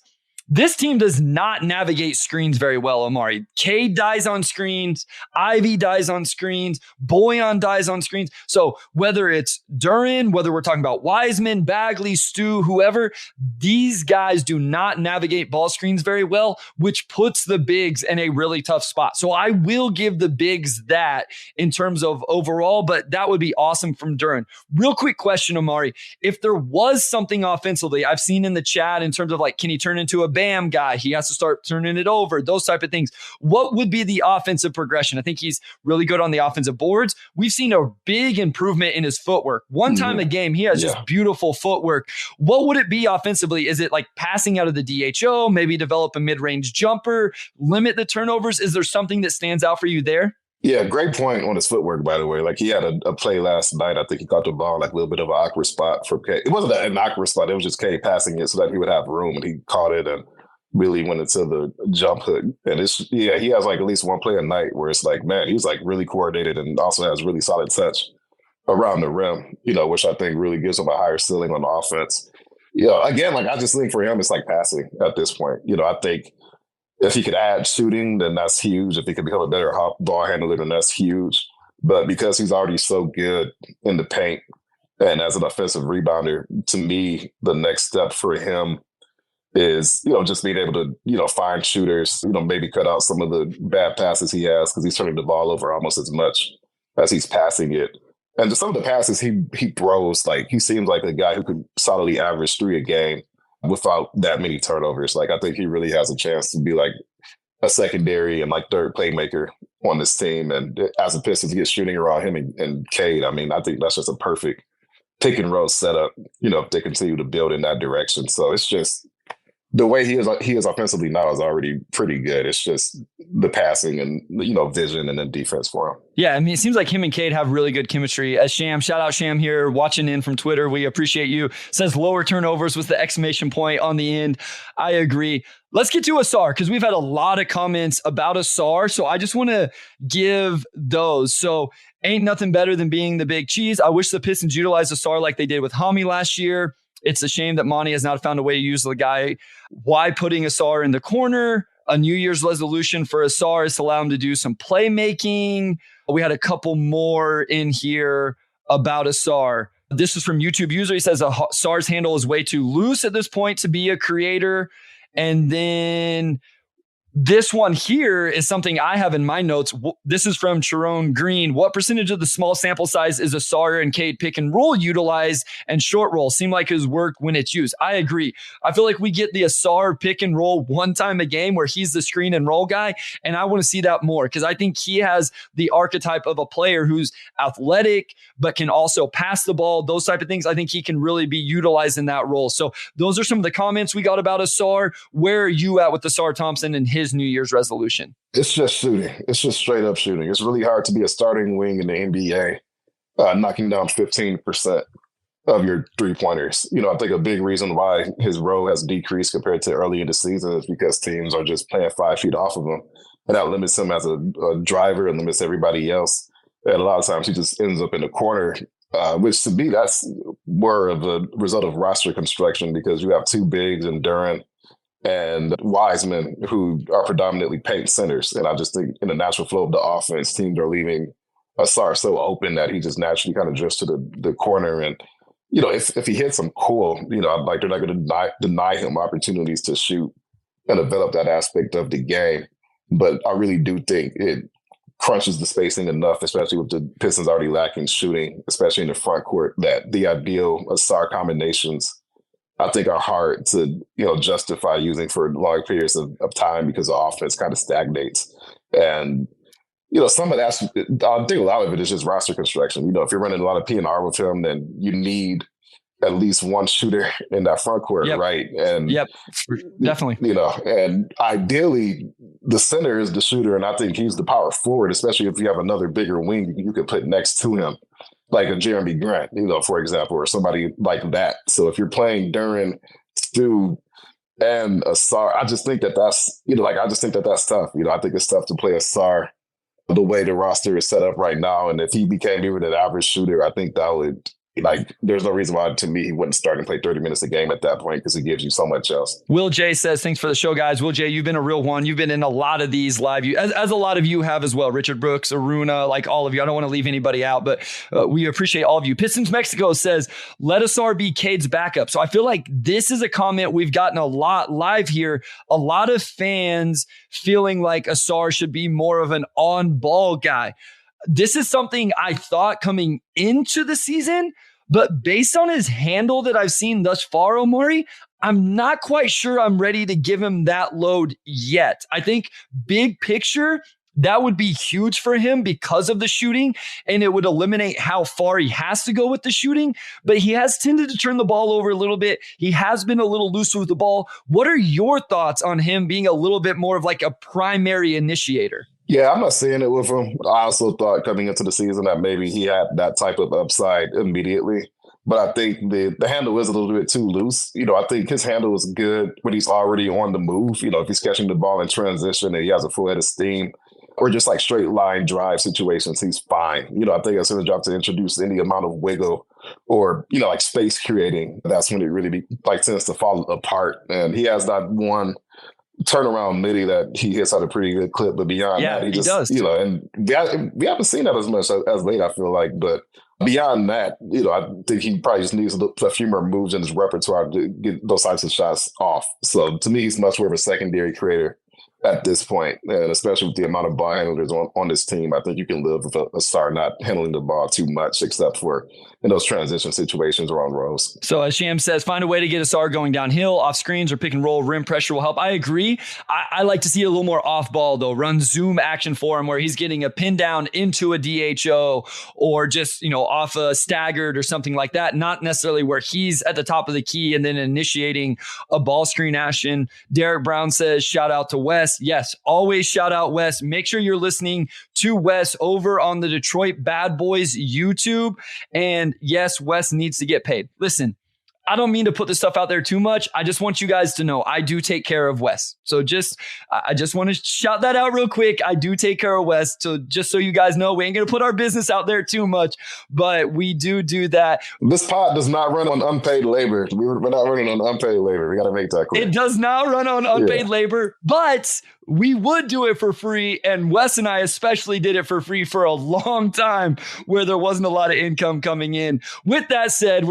This team does not navigate screens very well, Omari. Cade dies on screens. Ivy dies on screens. Bojan dies on screens. So whether it's Duren, whether we're talking about Wiseman, Bagley, Stu, whoever, these guys do not navigate ball screens very well, which puts the bigs in a really tough spot. So I will give the bigs that in terms of overall, but that would be awesome from Duren. Real quick question, Omari. If there was something offensively, I've seen in the chat in terms of can he turn into a Bam guy? He has to start turning it over, those type of things. What would be the offensive progression? I think he's really good on the offensive boards. We've seen a big improvement in his footwork. One time a game, he has just beautiful footwork. What would it be offensively? Is it passing out of the DHO, maybe develop a mid-range jumper, limit the turnovers? Is there something that stands out for you there? Yeah, great point on his footwork, by the way. He had a play last night. I think he caught the ball a little bit of an awkward spot for Cade. It wasn't an awkward spot. It was just Cade passing it so that he would have room, and he caught it and really went into the jump hook. And he has at least one play a night where it's man, he's really coordinated and also has really solid touch around the rim, which I think really gives him a higher ceiling on offense. Again, I just think for him, it's passing at this point. I think if he could add shooting, then that's huge. If he could become a better ball handler, then that's huge. But because he's already so good in the paint and as an offensive rebounder, to me, the next step for him is, just being able to, find shooters, maybe cut out some of the bad passes he has because he's turning the ball over almost as much as he's passing it. And just some of the passes he throws, he seems like a guy who could solidly average 3 a game without that many turnovers. I think he really has a chance to be a secondary and third playmaker on this team. And as a Pistons get shooting around him and Cade, I mean, I think that's just a perfect pick and roll setup, if they continue to build in that direction. So it's just the way he is offensively now is already pretty good. It's just the passing and, vision and then defense for him. Yeah, I mean, it seems like him and Cade have really good chemistry. As Sham, shout out Sham here, watching in from Twitter. We appreciate you. Says lower turnovers with the exclamation point on the end. I agree. Let's get to Ausar because we've had a lot of comments about Ausar. So I just want to give those. So ain't nothing better than being the big cheese. I wish the Pistons utilized Ausar like they did with Hami last year. It's a shame that Monty has not found a way to use the guy. Why putting Ausar in the corner? A New Year's resolution for Ausar is to allow him to do some playmaking. We had a couple more in here about Ausar. This is from YouTube user. He says Ausar's handle is way too loose at this point to be a creator. And then This one here is something I have in my notes. This is from Sharon Green. What percentage of the small sample size is Asar and Cade pick and roll utilized and short roll seem like his work when it's used? I agree. I feel like we get the Asar pick and roll one time a game where he's the screen and roll guy. And I want to see that more because I think he has the archetype of a player who's athletic, but can also pass the ball, those type of things. I think he can really be utilized in that role. So those are some of the comments we got about Asar. Where are you at with Asar Thompson and his New Year's resolution? It's just shooting. It's just straight up shooting. It's really hard to be a starting wing in the NBA, knocking down 15% of your 3-pointers. I think a big reason why his role has decreased compared to early in the season is because teams are just playing 5 feet off of him. And that limits him as a driver and limits everybody else. And a lot of times he just ends up in the corner, which to me, that's more of a result of roster construction because you have 2 bigs in Duran and Wiseman, who are predominantly paint centers. And I just think in the natural flow of the offense, teams are leaving Asar so open that he just naturally kind of drifts to the corner. And, if he hits them, cool. Like they're not going to deny him opportunities to shoot and develop that aspect of the game. But I really do think it crunches the spacing enough, especially with the Pistons already lacking shooting, especially in the front court, that the ideal Asar combinations I think are hard to, justify using for long periods of time because the offense kind of stagnates. And, some of that, I think a lot of it is just roster construction. If you're running a lot of P&R with him, then you need at least one shooter in that front court, right? And definitely. And ideally the center is the shooter, and I think he's the power forward, especially if you have another bigger wing you could put next to him, like a Jeremy Grant, for example, or somebody like that. So if you're playing Duran, Stu, and Asar, I just think that's, I just think that's tough. I think it's tough to play Asar the way the roster is set up right now. And if he became even an average shooter, I think that would, there's no reason why, to me, he wouldn't start and play 30 minutes a game at that point because he gives you so much else. Will J says, thanks for the show, guys. Will J, you've been a real one. You've been in a lot of these live, as a lot of you have as well. Richard Brooks, Aruna, like all of you. I don't want to leave anybody out, but we appreciate all of you. Pistons Mexico says, let Asar be Cade's backup. So I feel like this is a comment we've gotten a lot live here. A lot of fans feeling like Asar should be more of an on-ball guy. This is something I thought coming into the season, but based on his handle that I've seen thus far, Omari, I'm not quite sure I'm ready to give him that load yet. I think big picture, that would be huge for him because of the shooting, and it would eliminate how far he has to go with the shooting. But he has tended to turn the ball over a little bit. He has been a little loose with the ball. What are your thoughts on him being a little bit more of like a primary initiator? Yeah, I'm not seeing it with him. I also thought coming into the season that maybe he had that type of upside immediately. But I think the handle is a little bit too loose. I think his handle is good when he's already on the move. If he's catching the ball in transition and he has a full head of steam, or just like straight line drive situations, he's fine. I think as soon as you have to introduce any amount of wiggle or, like space creating, that's when it really tends to fall apart. And he has that one turnaround midi that he hits at a pretty good clip, but beyond that, he does. And we haven't seen that as much as late, I feel like. But beyond that, I think he probably just needs a few more moves in his repertoire to get those types of shots off. So to me, he's much more of a secondary creator at this point, and especially with the amount of ball handlers on this team, I think you can live with a star not handling the ball too much, except for in those transition situations or on rolls. So as Sham says, find a way to get Asar going downhill, off screens or pick and roll. Rim pressure will help. I agree. I like to see a little more off ball though. Run zoom action for him where he's getting a pin down into a DHO or just, off a staggered or something like that. Not necessarily where he's at the top of the key and then initiating a ball screen action. Derek Brown says, shout out to Wes. Yes, always shout out Wes. Make sure you're listening to Wes over on the Detroit Bad Boys YouTube. And yes, Wes needs to get paid. Listen, I don't mean to put this stuff out there too much. I just want you guys to know I do take care of Wes. So I just want to shout that out real quick. I do take care of Wes. So just so you guys know, we ain't going to put our business out there too much, but we do that. This pod does not run on unpaid labor. We're not running on unpaid labor. We got to make that clear. It does not run on unpaid labor, but we would do it for free. And Wes and I especially did it for free for a long time where there wasn't a lot of income coming in. With that said,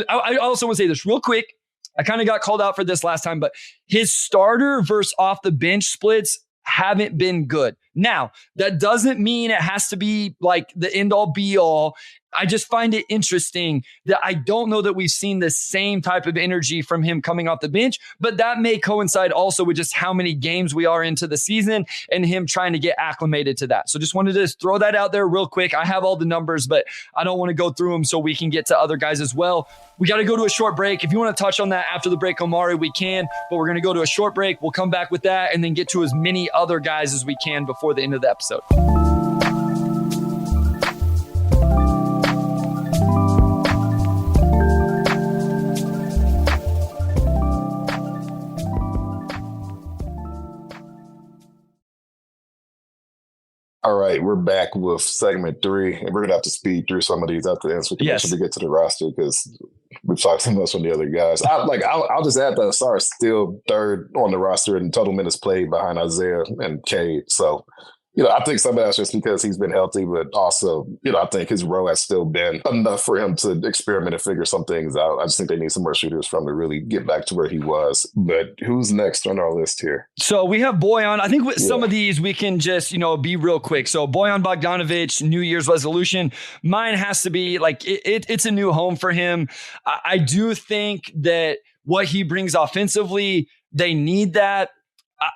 I also want to say this real quick. I kind of got called out for this last time, but his starter versus off the bench splits haven't been good. Now, that doesn't mean it has to be like the end all be all. I just find it interesting that I don't know that we've seen the same type of energy from him coming off the bench, but that may coincide also with just how many games we are into the season and him trying to get acclimated to that. So just wanted to throw that out there real quick. I have all the numbers, but I don't want to go through them so we can get to other guys as well. We got to go to a short break. If you want to touch on that after the break, Omari, we can, but we're going to go to a short break. We'll come back with that and then get to as many other guys as we can before the end of the episode. All right, we're back with segment 3, and we're going to have to speed through some of these after the answer to make sure we get to the roster because we've talked so much on the other guys. I'll just add that Asar is still third on the roster in total minutes played behind Isaiah and Cade. So, I think some of that's just because he's been healthy, but also, I think his role has still been enough for him to experiment and figure some things out. I just think they need some more shooters from him to really get back to where he was. But who's next on our list here? So we have Bojan. I think with some of these we can just, be real quick. So Bojan Bogdanovic, New Year's resolution. Mine has to be like it's a new home for him. I do think that what he brings offensively, they need that.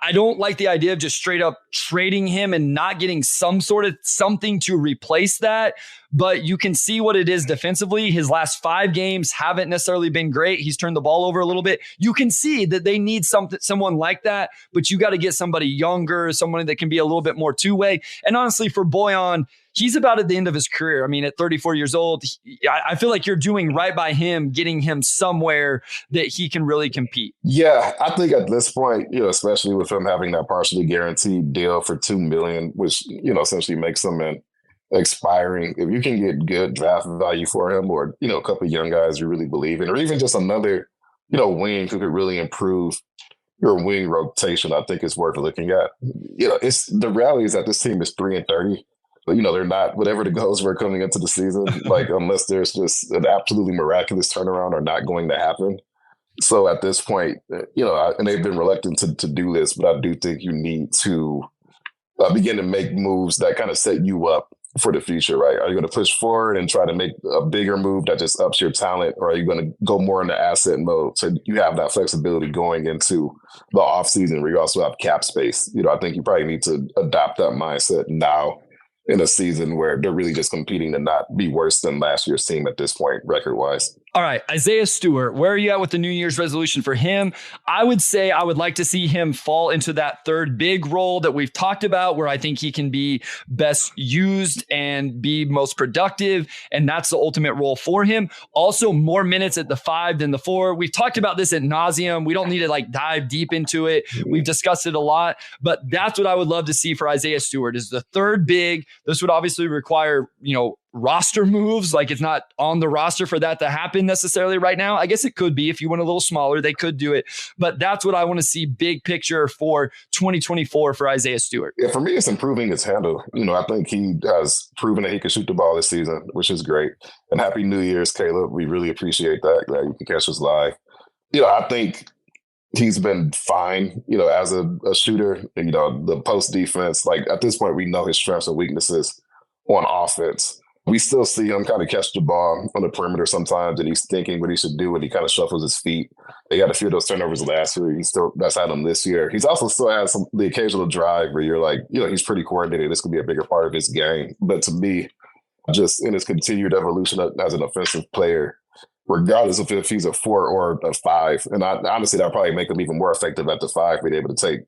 I don't like the idea of just straight up trading him and not getting some sort of something to replace that. But you can see what it is defensively. His last 5 games haven't necessarily been great. He's turned the ball over a little bit. You can see that they need someone like that, but you got to get somebody younger, someone that can be a little bit more two-way. And honestly, for Bojan, he's about at the end of his career. I mean, at 34 years old, I feel like you're doing right by him, getting him somewhere that he can really compete. Yeah, I think at this point, especially with him having that partially guaranteed deal for $2 million, which, essentially makes him an expiring. If you can get good draft value for him or, a couple of young guys you really believe in, or even just another, wing who could really improve your wing rotation, I think it's worth looking at. It's the reality is that this team is 3-30. But, they're not, whatever the goals were coming into the season, unless there's just an absolutely miraculous turnaround are not going to happen. So at this point, and they've been reluctant to do this, but I do think you need to begin to make moves that kind of set you up for the future, right? Are you going to push forward and try to make a bigger move that just ups your talent, or are you going to go more into asset mode so you have that flexibility going into the offseason where you also have cap space? I think you probably need to adopt that mindset now in a season where they're really just competing to not be worse than last year's team at this point, record-wise. All right, Isaiah Stewart, where are you at with the New Year's resolution for him? I would say I would like to see him fall into that third big role that we've talked about, where I think he can be best used and be most productive, and that's the ultimate role for him. Also, more minutes at the 5 than the 4. We've talked about this ad nauseum. We don't need to dive deep into it. We've discussed it a lot, but that's what I would love to see for Isaiah Stewart is the third big. This would obviously require, roster moves. It's not on the roster for that to happen necessarily right now. I guess it could be if you went a little smaller, they could do it. But that's what I want to see big picture for 2024 for Isaiah Stewart. Yeah, for me, it's improving his handle. I think he has proven that he can shoot the ball this season, which is great. And Happy New Year's, Caleb. We really appreciate that. Glad you can catch us live. I think he's been fine, as a shooter. The post defense, at this point, we know his strengths and weaknesses on offense. We still see him kind of catch the ball on the perimeter sometimes, and he's thinking what he should do, and he kind of shuffles his feet. They got a few of those turnovers last year. That's had him this year. He's also still had the occasional drive where you're like, he's pretty coordinated. This could be a bigger part of his game. But to me, just in his continued evolution as an offensive player, regardless of if he's a 4 or a 5, and honestly, that'll probably make him even more effective at the 5, being able to take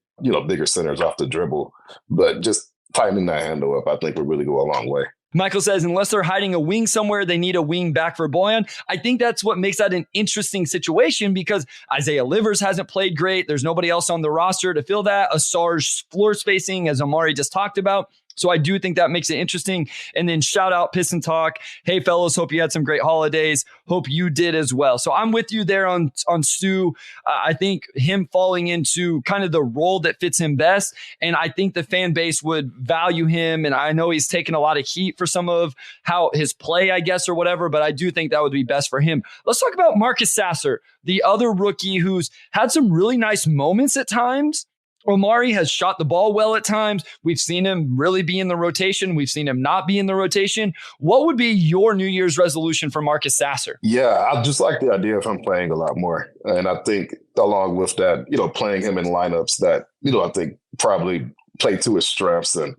bigger centers off the dribble. But just tightening that handle up, I think would really go a long way. Michael says, unless they're hiding a wing somewhere, they need a wing back for Bojan. I think that's what makes that an interesting situation because Isaiah Livers hasn't played great. There's nobody else on the roster to fill that. Asar's floor spacing, as Omari just talked about. So I do think that makes it interesting. And then shout out Piston Talk. Hey, fellas, hope you had some great holidays. Hope you did as well. So I'm with you there on Stu. I think him falling into kind of the role that fits him best. And I think the fan base would value him. And I know he's taken a lot of heat for some of how his play, I guess, or whatever. But I do think that would be best for him. Let's talk about Marcus Sasser, the other rookie who's had some really nice moments at times. Omari has shot the ball well at times. We've seen him really be in the rotation. We've seen him not be in the rotation. What would be your New Year's resolution for Marcus Sasser? Yeah, I just like the idea of him playing a lot more. And I think along with that, playing him in lineups that, I think probably play to his strengths and,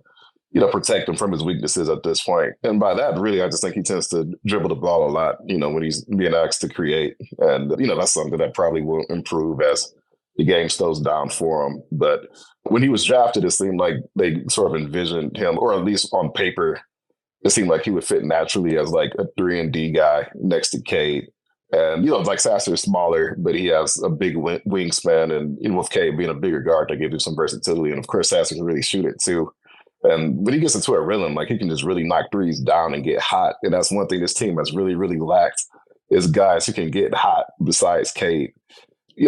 protect him from his weaknesses at this point. And by that, really, I just think he tends to dribble the ball a lot, when he's being asked to create. And, that's something that probably will improve as the game slows down for him. But when he was drafted, it seemed like they sort of envisioned him, or at least on paper, it seemed like he would fit naturally as like a 3-and-D guy next to Cade. And, like Sasser is smaller, but he has a big wingspan. And, with Cade being a bigger guard, that gives him some versatility. And of course, Sasser can really shoot it too. And when he gets into a rhythm, like he can just really knock threes down and get hot. And that's one thing this team has really, really lacked is guys who can get hot besides Cade.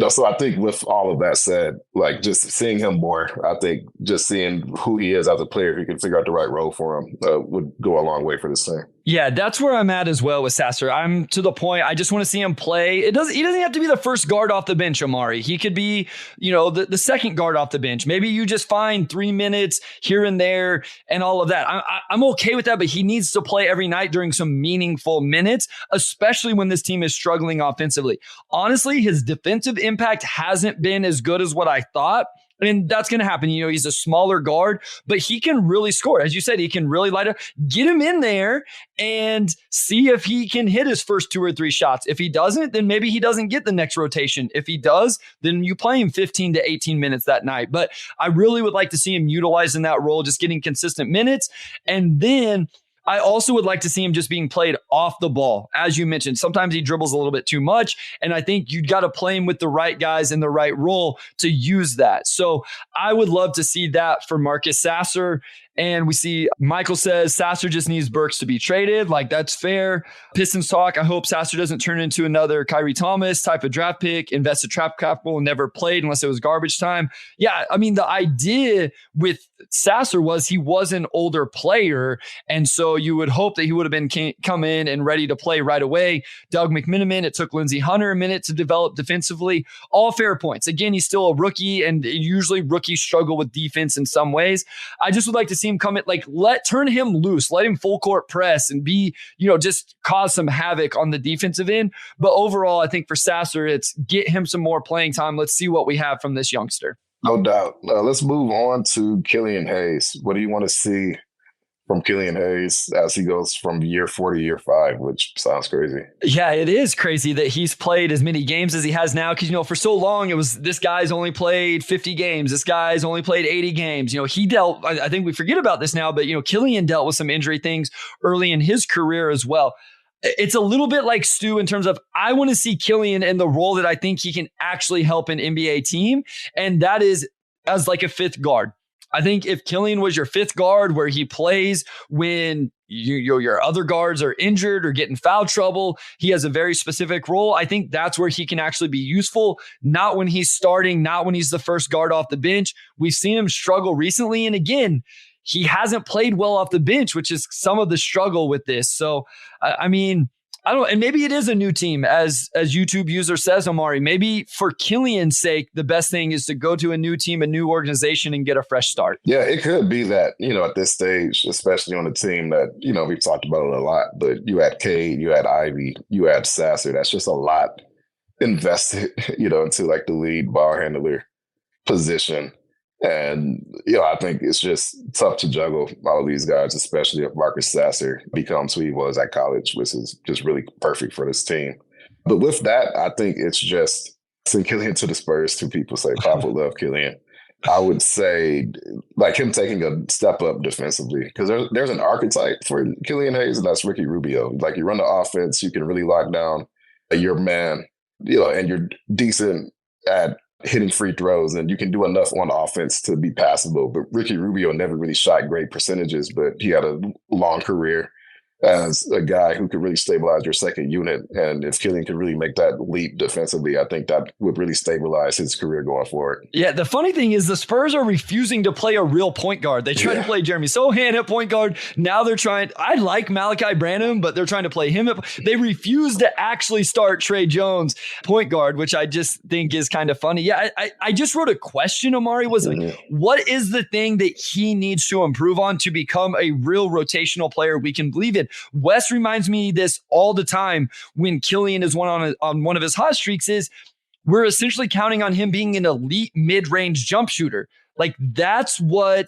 So I think with all of that said, like just seeing him more, I think just seeing who he is as a player who can figure out the right role for him would go a long way for this team. Yeah, that's where I'm at as well with Sasser. I'm to the point, I just want to see him play. He doesn't have to be the first guard off the bench, Omari. He could be, the second guard off the bench. Maybe you just find 3 minutes here and there and all of that. I'm okay with that, but he needs to play every night during some meaningful minutes, especially when this team is struggling offensively. Honestly, his defensive impact hasn't been as good as what I thought. And that's going to happen. He's a smaller guard, but he can really score. As you said, he can really light up. Get him in there and see if he can hit his first 2 or 3 shots. If he doesn't, then maybe he doesn't get the next rotation. If he does, then you play him 15 to 18 minutes that night. But I really would like to see him utilizing that role, just getting consistent minutes. And then I also would like to see him just being played off the ball. As you mentioned, sometimes he dribbles a little bit too much, and I think you've got to play him with the right guys in the right role to use that. So I would love to see that for Marcus Sasser. And we see Michael says Sasser just needs Burks to be traded. Like, that's fair. Pistons talk. I hope Sasser doesn't turn into another Kyrie Thomas type of draft pick, invested trap capital, and never played unless it was garbage time. Yeah, I mean, the idea with Sasser was he was an older player. And so you would hope that he would have been come in and ready to play right away. Doug McMenamin, it took Lindsey Hunter a minute to develop defensively. All fair points. Again, he's still a rookie, and usually rookies struggle with defense in some ways. I just would like to see him come in, like, turn him loose, let him full court press and be, just cause some havoc on the defensive end. But overall, I think for Sasser, it's get him some more playing time. Let's see what we have from this youngster. No doubt. Let's move on to Killian Hayes. What do you want to see from Killian Hayes as he goes from year 4 to year 5, which sounds crazy? Yeah, it is crazy that he's played as many games as he has now. Because, for so long, it was this guy's only played 50 games. This guy's only played 80 games. He dealt, I think we forget about this now, but, Killian dealt with some injury things early in his career as well. It's a little bit like Stu in terms of I want to see Killian in the role that I think he can actually help an NBA team. And that is as like a 5th guard. I think if Killian was your 5th guard where he plays when your other guards are injured or get in foul trouble, he has a very specific role. I think that's where he can actually be useful, not when he's starting, not when he's the first guard off the bench. We've seen him struggle recently. And again, he hasn't played well off the bench, which is some of the struggle with this. So, I mean, I don't, and maybe it is a new team, as YouTube user says, Omari. Maybe for Killian's sake, the best thing is to go to a new team, a new organization, and get a fresh start. Yeah, it could be that, at this stage, especially on a team that, we've talked about it a lot, but you had Cade, you had Ivy, you had Sasser. That's just a lot invested, into like the lead ball handler position. And, I think it's just tough to juggle all of these guys, especially if Marcus Sasser becomes who he was at college, which is just really perfect for this team. But with that, I think it's just send Killian to the Spurs. 2 people say Pop would love Killian. I would say like him taking a step up defensively, because there's an archetype for Killian Hayes, and that's Ricky Rubio. Like, you run the offense, you can really lock down your man, and you're decent at hitting free throws, and you can do enough on offense to be passable. But Ricky Rubio never really shot great percentages, but he had a long career as a guy who could really stabilize your second unit. And if Killian could really make that leap defensively, I think that would really stabilize his career going forward. Yeah, the funny thing is the Spurs are refusing to play a real point guard. They tried to play Jeremy Sohan at point guard. Now they're trying. I like Malachi Branham, but they're trying to play him. They refuse to actually start Trey Jones point guard, which I just think is kind of funny. Yeah, I just wrote a question, Omari, was like, what is the thing that he needs to improve on to become a real rotational player we can believe in? Wes reminds me this all the time when Killian is on one of his hot streaks is we're essentially counting on him being an elite mid-range jump shooter. Like that's what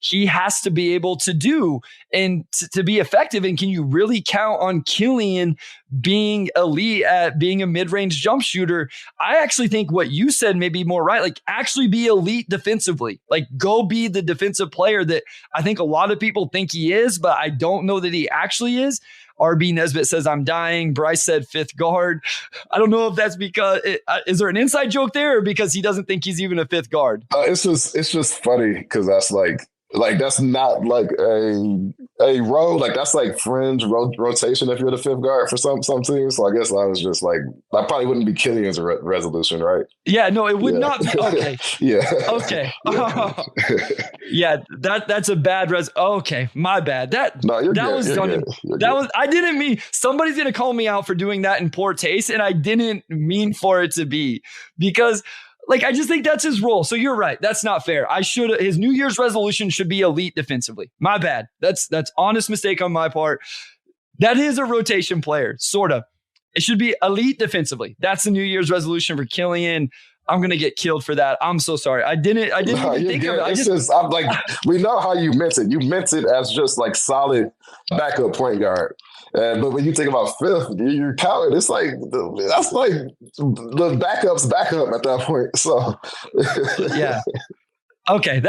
he has to be able to do and to be effective. And can you really count on Killian being elite at being a mid-range jump shooter? I actually think what you said may be more right. Like actually be elite defensively, like go be the defensive player that I think a lot of people think he is, but I don't know that he actually is. RB Nesbitt says, I'm dying. Bryce said fifth guard. I don't know if that's because, is there an inside joke there or because he doesn't think he's even a fifth guard? It's just funny because that's like that's not like a role. Like that's like fringe rotation if you're the fifth guard for some teams. So I guess I was just like, that probably wouldn't be Killian's resolution, right? Yeah, no, it would not be. Okay. Yeah. Okay. Yeah, that's a bad okay, my bad. That was done. I didn't mean, somebody's gonna call me out for doing that in poor taste, and I didn't mean for it to be, because like, I just think that's his role. So you're right. That's not fair. His New Year's resolution should be elite defensively. My bad. That's honest mistake on my part. That is a rotation player, sort of. It should be elite defensively. That's the New Year's resolution for Killian. I'm going to get killed for that. I'm so sorry. I didn't even think of it. I'm like, we know how you meant it. You meant it as just like solid backup point guard. But when you think about fifth, you're counting. It's like that's like the backup's backup at that point. So yeah. Okay,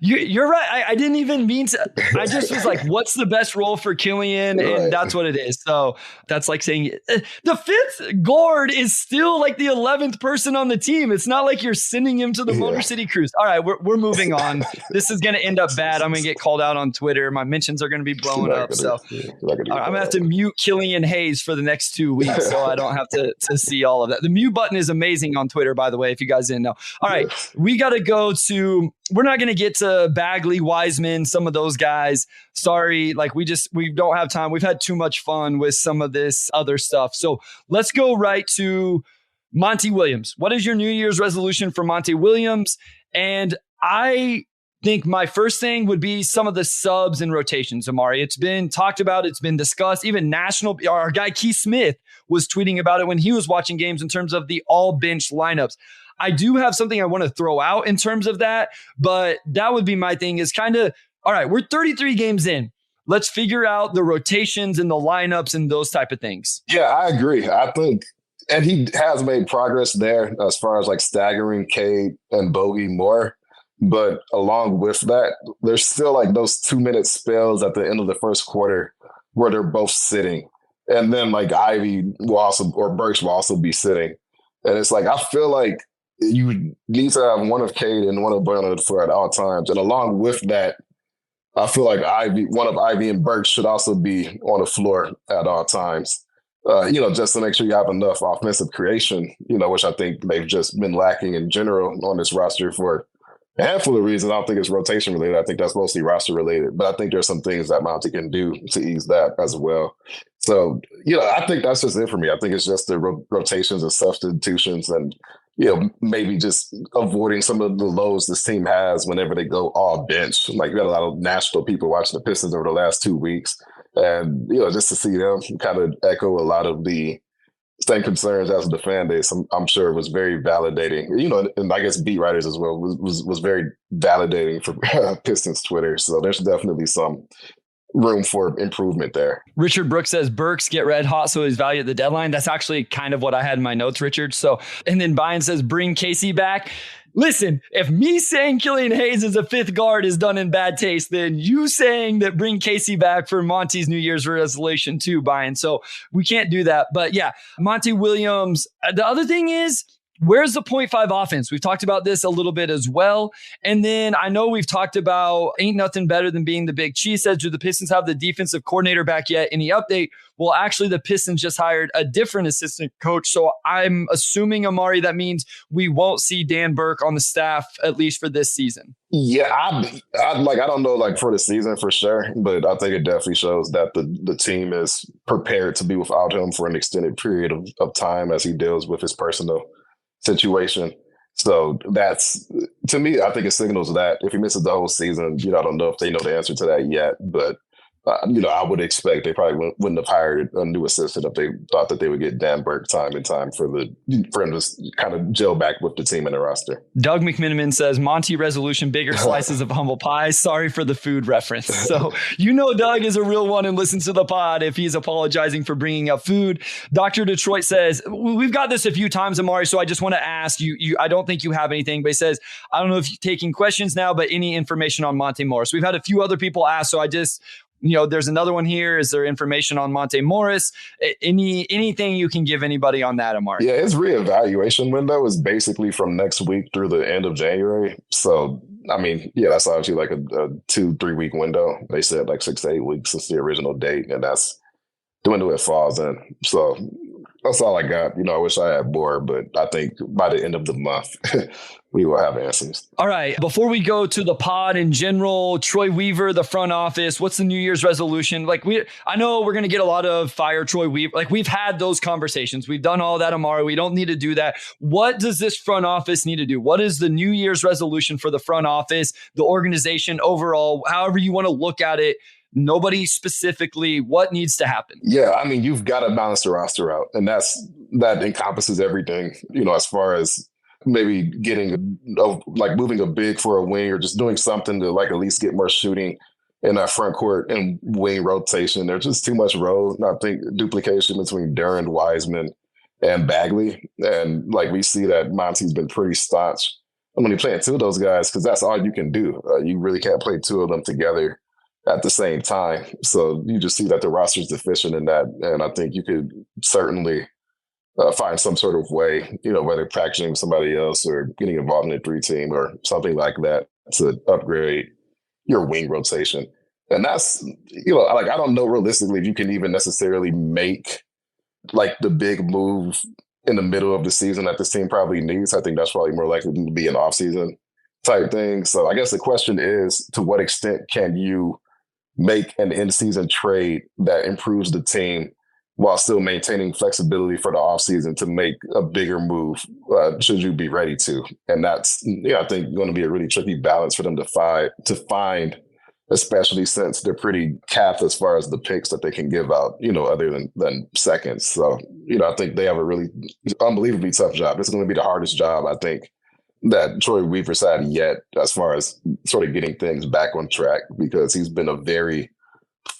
you're right. I didn't even mean to. I just was like, what's the best role for Killian? Right. And that's what it is. So that's like saying the fifth guard is still like the 11th person on the team. It's not like you're sending him to the Motor City Cruise. All right, we're moving on. This is going to end up bad. I'm going to get called out on Twitter. My mentions are going to be blowing up. So I'm going to have to mute Killian Hayes for the next 2 weeks so I don't have to see all of that. The mute button is amazing on Twitter, by the way, if you guys didn't know. All right, we got to go to... We're not going to get to Bagley, Wiseman, some of those guys. Sorry, like we don't have time. We've had too much fun with some of this other stuff. So let's go right to Monty Williams. What is your New Year's resolution for Monty Williams? And I think my first thing would be some of the subs and rotations, Omari. It's been talked about. It's been discussed. Even our guy Keith Smith was tweeting about it when he was watching games in terms of the all bench lineups. I do have something I want to throw out in terms of that, but that would be my thing is kind of, all right, we're 33 games in. Let's figure out the rotations and the lineups and those type of things. Yeah, I agree. I think, and he has made progress there as far as like staggering Cade and Bogey more. But along with that, there's still like those 2-minute spells at the end of the first quarter where they're both sitting. And then like Ivy will also, or Burks will also be sitting. And it's like, I feel like you need to have one of Cade and one of Brown on the floor at all times. And along with that, I feel like one of Ivy and Burks should also be on the floor at all times. Just to make sure you have enough offensive creation, which I think they've just been lacking in general on this roster for a handful of reasons. I don't think it's rotation related. I think that's mostly roster related. But I think there's some things that Monty can do to ease that as well. So, I think that's just it for me. I think it's just the rotations and substitutions and, maybe just avoiding some of the lows this team has whenever they go all bench. Like, you got a lot of national people watching the Pistons over the last 2 weeks. And, just to see them kind of echo a lot of the same concerns as the fan base, I'm sure it was very validating. And I guess beat writers as well was very validating for Pistons Twitter. So there's definitely some room for improvement there. Richard Brooks says Burks get red hot, so he's valued at the deadline. That's actually kind of what I had in my notes, Richard. So, and then Byron says bring Casey back. Listen, if me saying Killian Hayes is a fifth guard is done in bad taste, then you saying that bring Casey back for Monty's New Year's resolution too, Byron. So we can't do that. But yeah, Monty Williams. The other thing is, Where's the 0.5 offense? We've talked about this a little bit as well. And then I know we've talked about ain't nothing better than being the big cheese heads. Do the Pistons have the defensive coordinator back yet? Any update? Well, actually, the Pistons just hired a different assistant coach. So I'm assuming, Omari, that means we won't see Dan Burke on the staff, at least for this season. Yeah, I don't know for the season for sure, but I think it definitely shows that the team is prepared to be without him for an extended period of time as he deals with his personal situation. So that's, to me, I think it signals that if he misses the whole season, I don't know if they know the answer to that yet, but I would expect they probably wouldn't have hired a new assistant if they thought that they would get Dan Burke time in time for him to kind of gel back with the team and the roster. Doug McMiniman says, Monty resolution, bigger slices of humble pie. Sorry for the food reference. So Doug is a real one and listens to the pod if he's apologizing for bringing up food. Dr. Detroit says, we've got this a few times, Omari, so I just want to ask you, I don't think you have anything, but he says, I don't know if you're taking questions now, but any information on Monte Morris? We've had a few other people ask, so I just... there's another one here. Is there information on Monte Morris? Anything you can give anybody on that, Omari? Yeah, his reevaluation window is basically from next week through the end of January. So, that's obviously like a 2-3 week window. They said 6 to 8 weeks since the original date, and that's the window it falls in. So that's all I got. I wish I had more, but I think by the end of the month, we will have answers. All right. Before we go to the pod in general, Troy Weaver, the front office, what's the New Year's resolution? I know we're going to get a lot of fire Troy Weaver. We've had those conversations. We've done all that, Omari. We don't need to do that. What does this front office need to do? What is the New Year's resolution for the front office, the organization overall, however you want to look at it? Nobody specifically, what needs to happen? Yeah, you've got to balance the roster out. And that encompasses everything, as far as maybe getting, moving a big for a wing or just doing something to at least get more shooting in that front court and wing rotation. There's just too much role, I think, duplication between Duren, Wiseman, and Bagley. And we see that Monty's been pretty staunch when you're playing two of those guys because that's all you can do. You really can't play two of them together at the same time. So you just see that the roster is deficient in that. And I think you could certainly find some sort of way, whether packaging somebody else or getting involved in a 3-team or something like that to upgrade your wing rotation. And that's, I don't know realistically if you can even necessarily make the big move in the middle of the season that this team probably needs. I think that's probably more likely to be an off-season type thing. So I guess the question is, to what extent can you make an in-season trade that improves the team while still maintaining flexibility for the offseason to make a bigger move should you be ready to? And that's, I think, going to be a really tricky balance for them to find, especially since they're pretty capped as far as the picks that they can give out, other than seconds. So, I think they have a really unbelievably tough job. It's going to be the hardest job, I think, that Troy Weaver's had yet as far as sort of getting things back on track, because he's been a very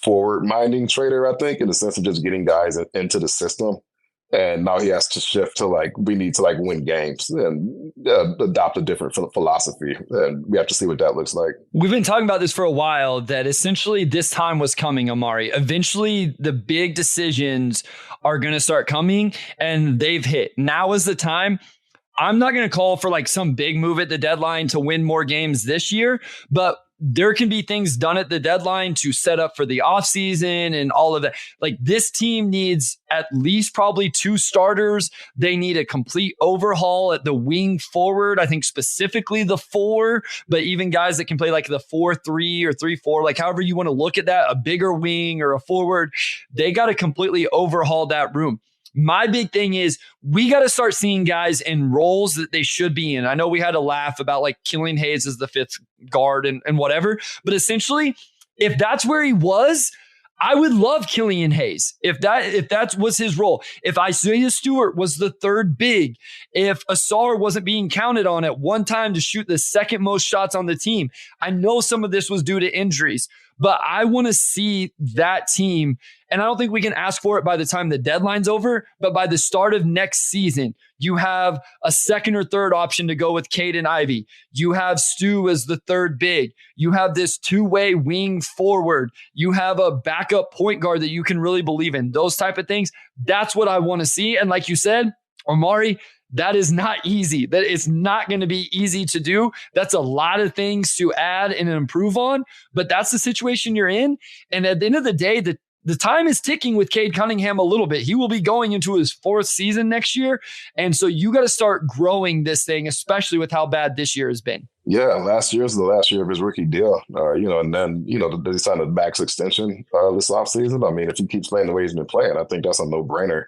forward-minding trader, I think, in the sense of just getting guys into the system. And now he has to shift to we need to win games and adopt a different philosophy. And we have to see what that looks like. We've been talking about this for a while, that essentially this time was coming, Omari. Eventually the big decisions are going to start coming, and they've hit. Now is the time. I'm not going to call for some big move at the deadline to win more games this year, but there can be things done at the deadline to set up for the offseason and all of that. This team needs at least probably 2 starters. They need a complete overhaul at the wing forward. I think specifically the 4, but even guys that can play the 4-3 or 3-4, however you want to look at that, a bigger wing or a forward, they got to completely overhaul that room. My big thing is we got to start seeing guys in roles that they should be in. I know we had a laugh about Killian Hayes as the 5th guard and whatever, but essentially, if that's where he was, I would love Killian Hayes if that was his role. If Isaiah Stewart was the 3rd big, if Asar wasn't being counted on at one time to shoot the 2nd most shots on the team. I know some of this was due to injuries, but I want to see that team. And I don't think we can ask for it by the time the deadline's over, but by the start of next season, you have a 2nd or 3rd option to go with Cade and Ivy. You have Stu as the 3rd big. You have this 2-way wing forward. You have a backup point guard that you can really believe in. Those type of things. That's what I want to see. And like you said, Omari, That is not easy. That it's not going to be easy to do. That's a lot of things to add and improve on, but that's the situation you're in. And at the end of the day, the time is ticking with Cade Cunningham a little bit. He will be going into his 4th season next year. And so you got to start growing this thing, especially with how bad this year has been. Yeah, last year was the last year of his rookie deal, and then, they signed a max extension this offseason. I mean, if he keeps playing the way he's been playing, I think that's a no-brainer.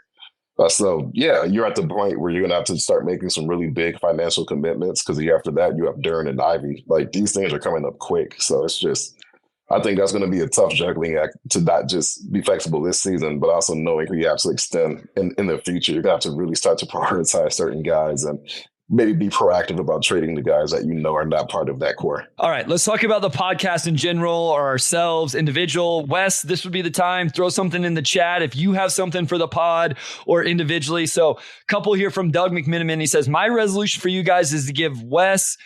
So, yeah, you're at the point where you're going to have to start making some really big financial commitments because after that, you have Duren and Ivy. Like, these things are coming up quick. So it's just, I think that's going to be a tough juggling act to not just be flexible this season, but also knowing who you have to extend in the future. You're going to have to really start to prioritize certain guys and maybe be proactive about trading the guys that are not part of that core. All right, let's talk about the podcast in general or ourselves, individual. Wes, this would be the time. Throw something in the chat if you have something for the pod or individually. So a couple here from Doug McMiniman. He says, my resolution for you guys is to give Wes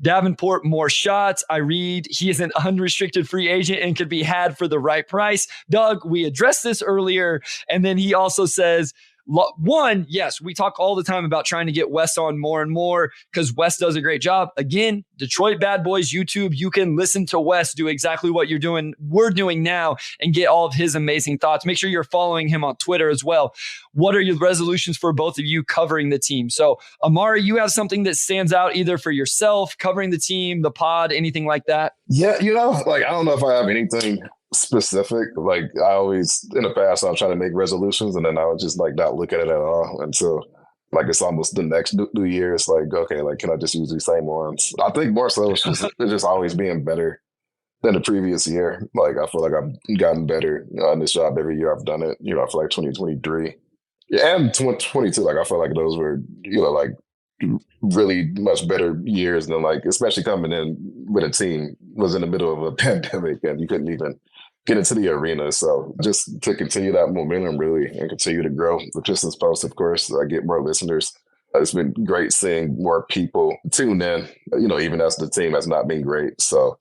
Davenport more shots. I read he is an unrestricted free agent and could be had for the right price. Doug, we addressed this earlier. And then he also says, one, yes, we talk all the time about trying to get Wes on more and more because Wes does a great job. Again, Detroit Bad Boys YouTube, you can listen to Wes do exactly what we're doing now and get all of his amazing thoughts. Make sure you're following him on Twitter as well. What are your resolutions for both of you covering the team? So, Omari, you have something that stands out either for yourself, covering the team, the pod, anything like that? Yeah, I don't know if I have anything specific. Like, I always, in the past, I'll try to make resolutions and then I would just not look at it at all until it's almost the next new year. It's like, okay, can I just use these same ones? I think more so it's just always being better than the previous year. Like, I feel like I've gotten better on this job every year I've done it. I feel like 2023 and 2022, I feel like those were, really much better years than especially coming in with a team was in the middle of a pandemic and you couldn't even get into the arena. So just to continue that momentum really and continue to grow. The Pistons Post, of course, I get more listeners. It's been great seeing more people tune in, even as the team has not been great. So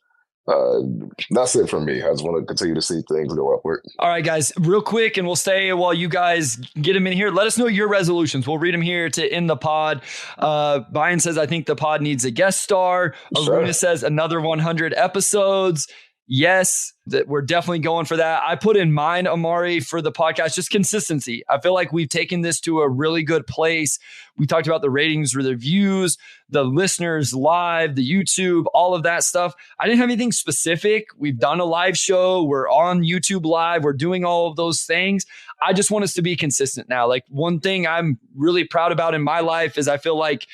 that's it for me. I just want to continue to see things go upward. All right, guys, real quick, and we'll stay while you guys get them in here. Let us know your resolutions. We'll read them here to end the pod. Brian says, I think the pod needs a guest star. Sure. Aruna says another 100 episodes. Yes, that we're definitely going for that. I put in mine, Omari, for the podcast, just consistency. I feel like we've taken this to a really good place. We talked about the ratings, the views, the listeners live, the YouTube, all of that stuff. I didn't have anything specific. We've done a live show. We're on YouTube live. We're doing all of those things. I just want us to be consistent now. Like, one thing I'm really proud about in my life is I feel like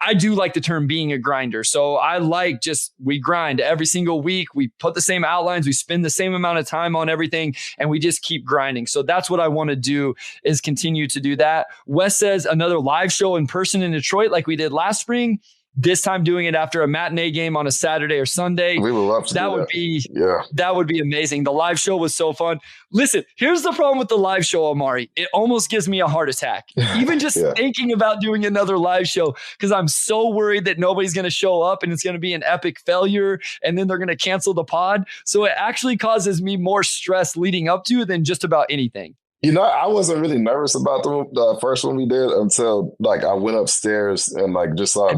I do like the term being a grinder. So I we grind every single week. We put the same outlines. We spend the same amount of time on everything and we just keep grinding. So that's what I want to do, is continue to do that. Wes says another live show in person in Detroit like we did last spring. This time doing it after a matinee game on a Saturday or Sunday. We would love to That would be amazing. The live show was so fun. Listen, here's the problem with the live show, Omari. It almost gives me a heart attack. Even just thinking about doing another live show, because I'm so worried that nobody's going to show up and it's going to be an epic failure and then they're going to cancel the pod. So it actually causes me more stress leading up to than just about anything. I wasn't really nervous about the first one we did until I went upstairs and just saw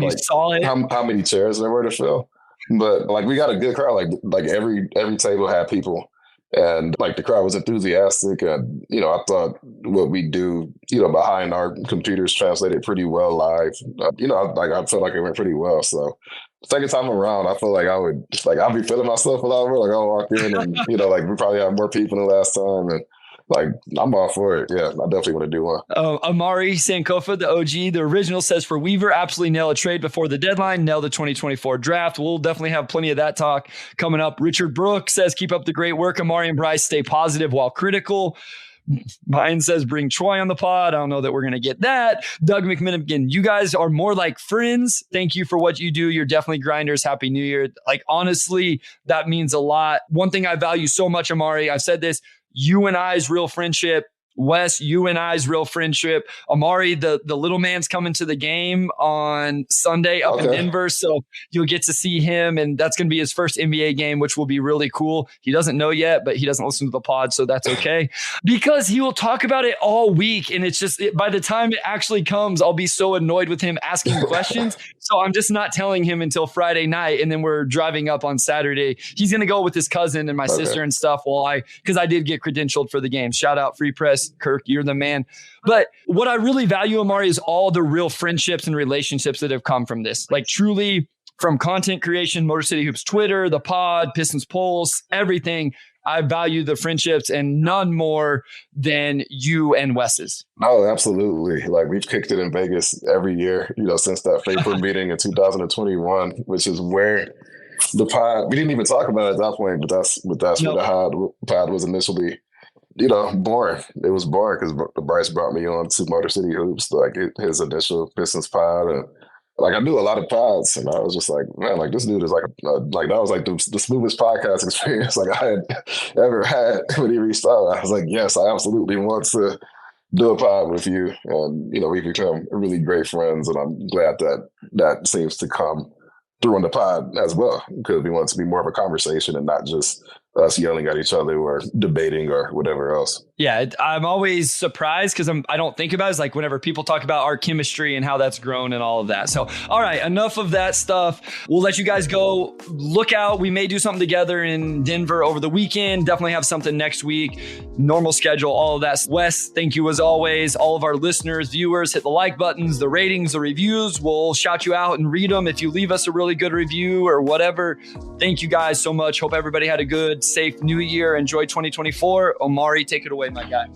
how many chairs there were to fill. But we got a good crowd. Like every table had people, and the crowd was enthusiastic. And I thought what we do behind our computers translated pretty well live. I felt like it went pretty well. So the second time around, I feel like I would I'll be feeling myself a lot more. I'll walk in and we probably have more people than last time and. I'm all for it. Yeah, I definitely want to do one. Omari Sankofa, the OG, the original, says for Weaver, absolutely nail a trade before the deadline, nail the 2024 draft. We'll definitely have plenty of that talk coming up. Richard Brooks says, keep up the great work. Omari and Bryce, stay positive while critical. Brian says, bring Troy on the pod. I don't know that we're going to get that. Doug McMiniman, you guys are more like friends. Thank you for what you do. You're definitely grinders. Happy New Year. Honestly, that means a lot. One thing I value so much, Omari, I've said this, you and I's real friendship Wes, you and I's real friendship. Omari, the little man's coming to the game on Sunday up in Denver. So you'll get to see him. And that's going to be his first NBA game, which will be really cool. He doesn't know yet, but he doesn't listen to the pod. So that's okay because he will talk about it all week. And it's just by the time it actually comes, I'll be so annoyed with him asking questions. So I'm just not telling him until Friday night. And then we're driving up on Saturday. He's going to go with his cousin and my sister and stuff. Because I did get credentialed for the game. Shout out Free Press. Kirk, you're the man. But what I really value, Omari, is all the real friendships and relationships that have come from this. Like truly from content creation, Motor City Hoops, Twitter, the pod, Pistons Pulse, everything. I value the friendships and none more than you and Wes's. No, absolutely. Like we've kicked it in Vegas every year, since that Vapor meeting in 2021, which is where the pod, we didn't even talk about it at that point, but that's where the pod was initially born. It was born because Bryce brought me on to Motor City Hoops, his initial Pistons pod. And I knew a lot of pods, and I was just like, man, this dude is that was the smoothest podcast experience I had ever had when he reached out. I was like, yes, I absolutely want to do a pod with you. And, we've become really great friends, and I'm glad that seems to come through on the pod as well, because we want it to be more of a conversation and not just us yelling at each other or debating or whatever else. Yeah, I'm always surprised because I don't think about it. It's like whenever people talk about our chemistry and how that's grown and all of that. So, all right, enough of that stuff. We'll let you guys go. Look out. We may do something together in Denver over the weekend. Definitely have something next week. Normal schedule, all of that. Wes, thank you as always. All of our listeners, viewers, hit the like buttons, the ratings, the reviews. We'll shout you out and read them if you leave us a really good review or whatever. Thank you guys so much. Hope everybody had a good, safe new year. Enjoy 2024. Omari, take it away, my guy.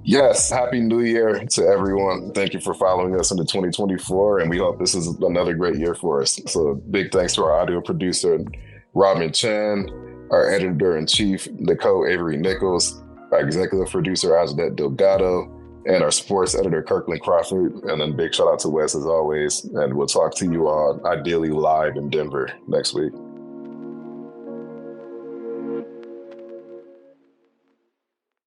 Yes, happy new year to everyone. Thank you for following us into 2024, and we hope this is another great year for us. So big thanks to our audio producer, Robin Chan, our editor-in-chief, Nicole Avery Nichols, our executive producer, Ajnet Delgado, and our sports editor, Kirkland Crawford. And then big shout out to Wes as always. And we'll talk to you all ideally live in Denver next week.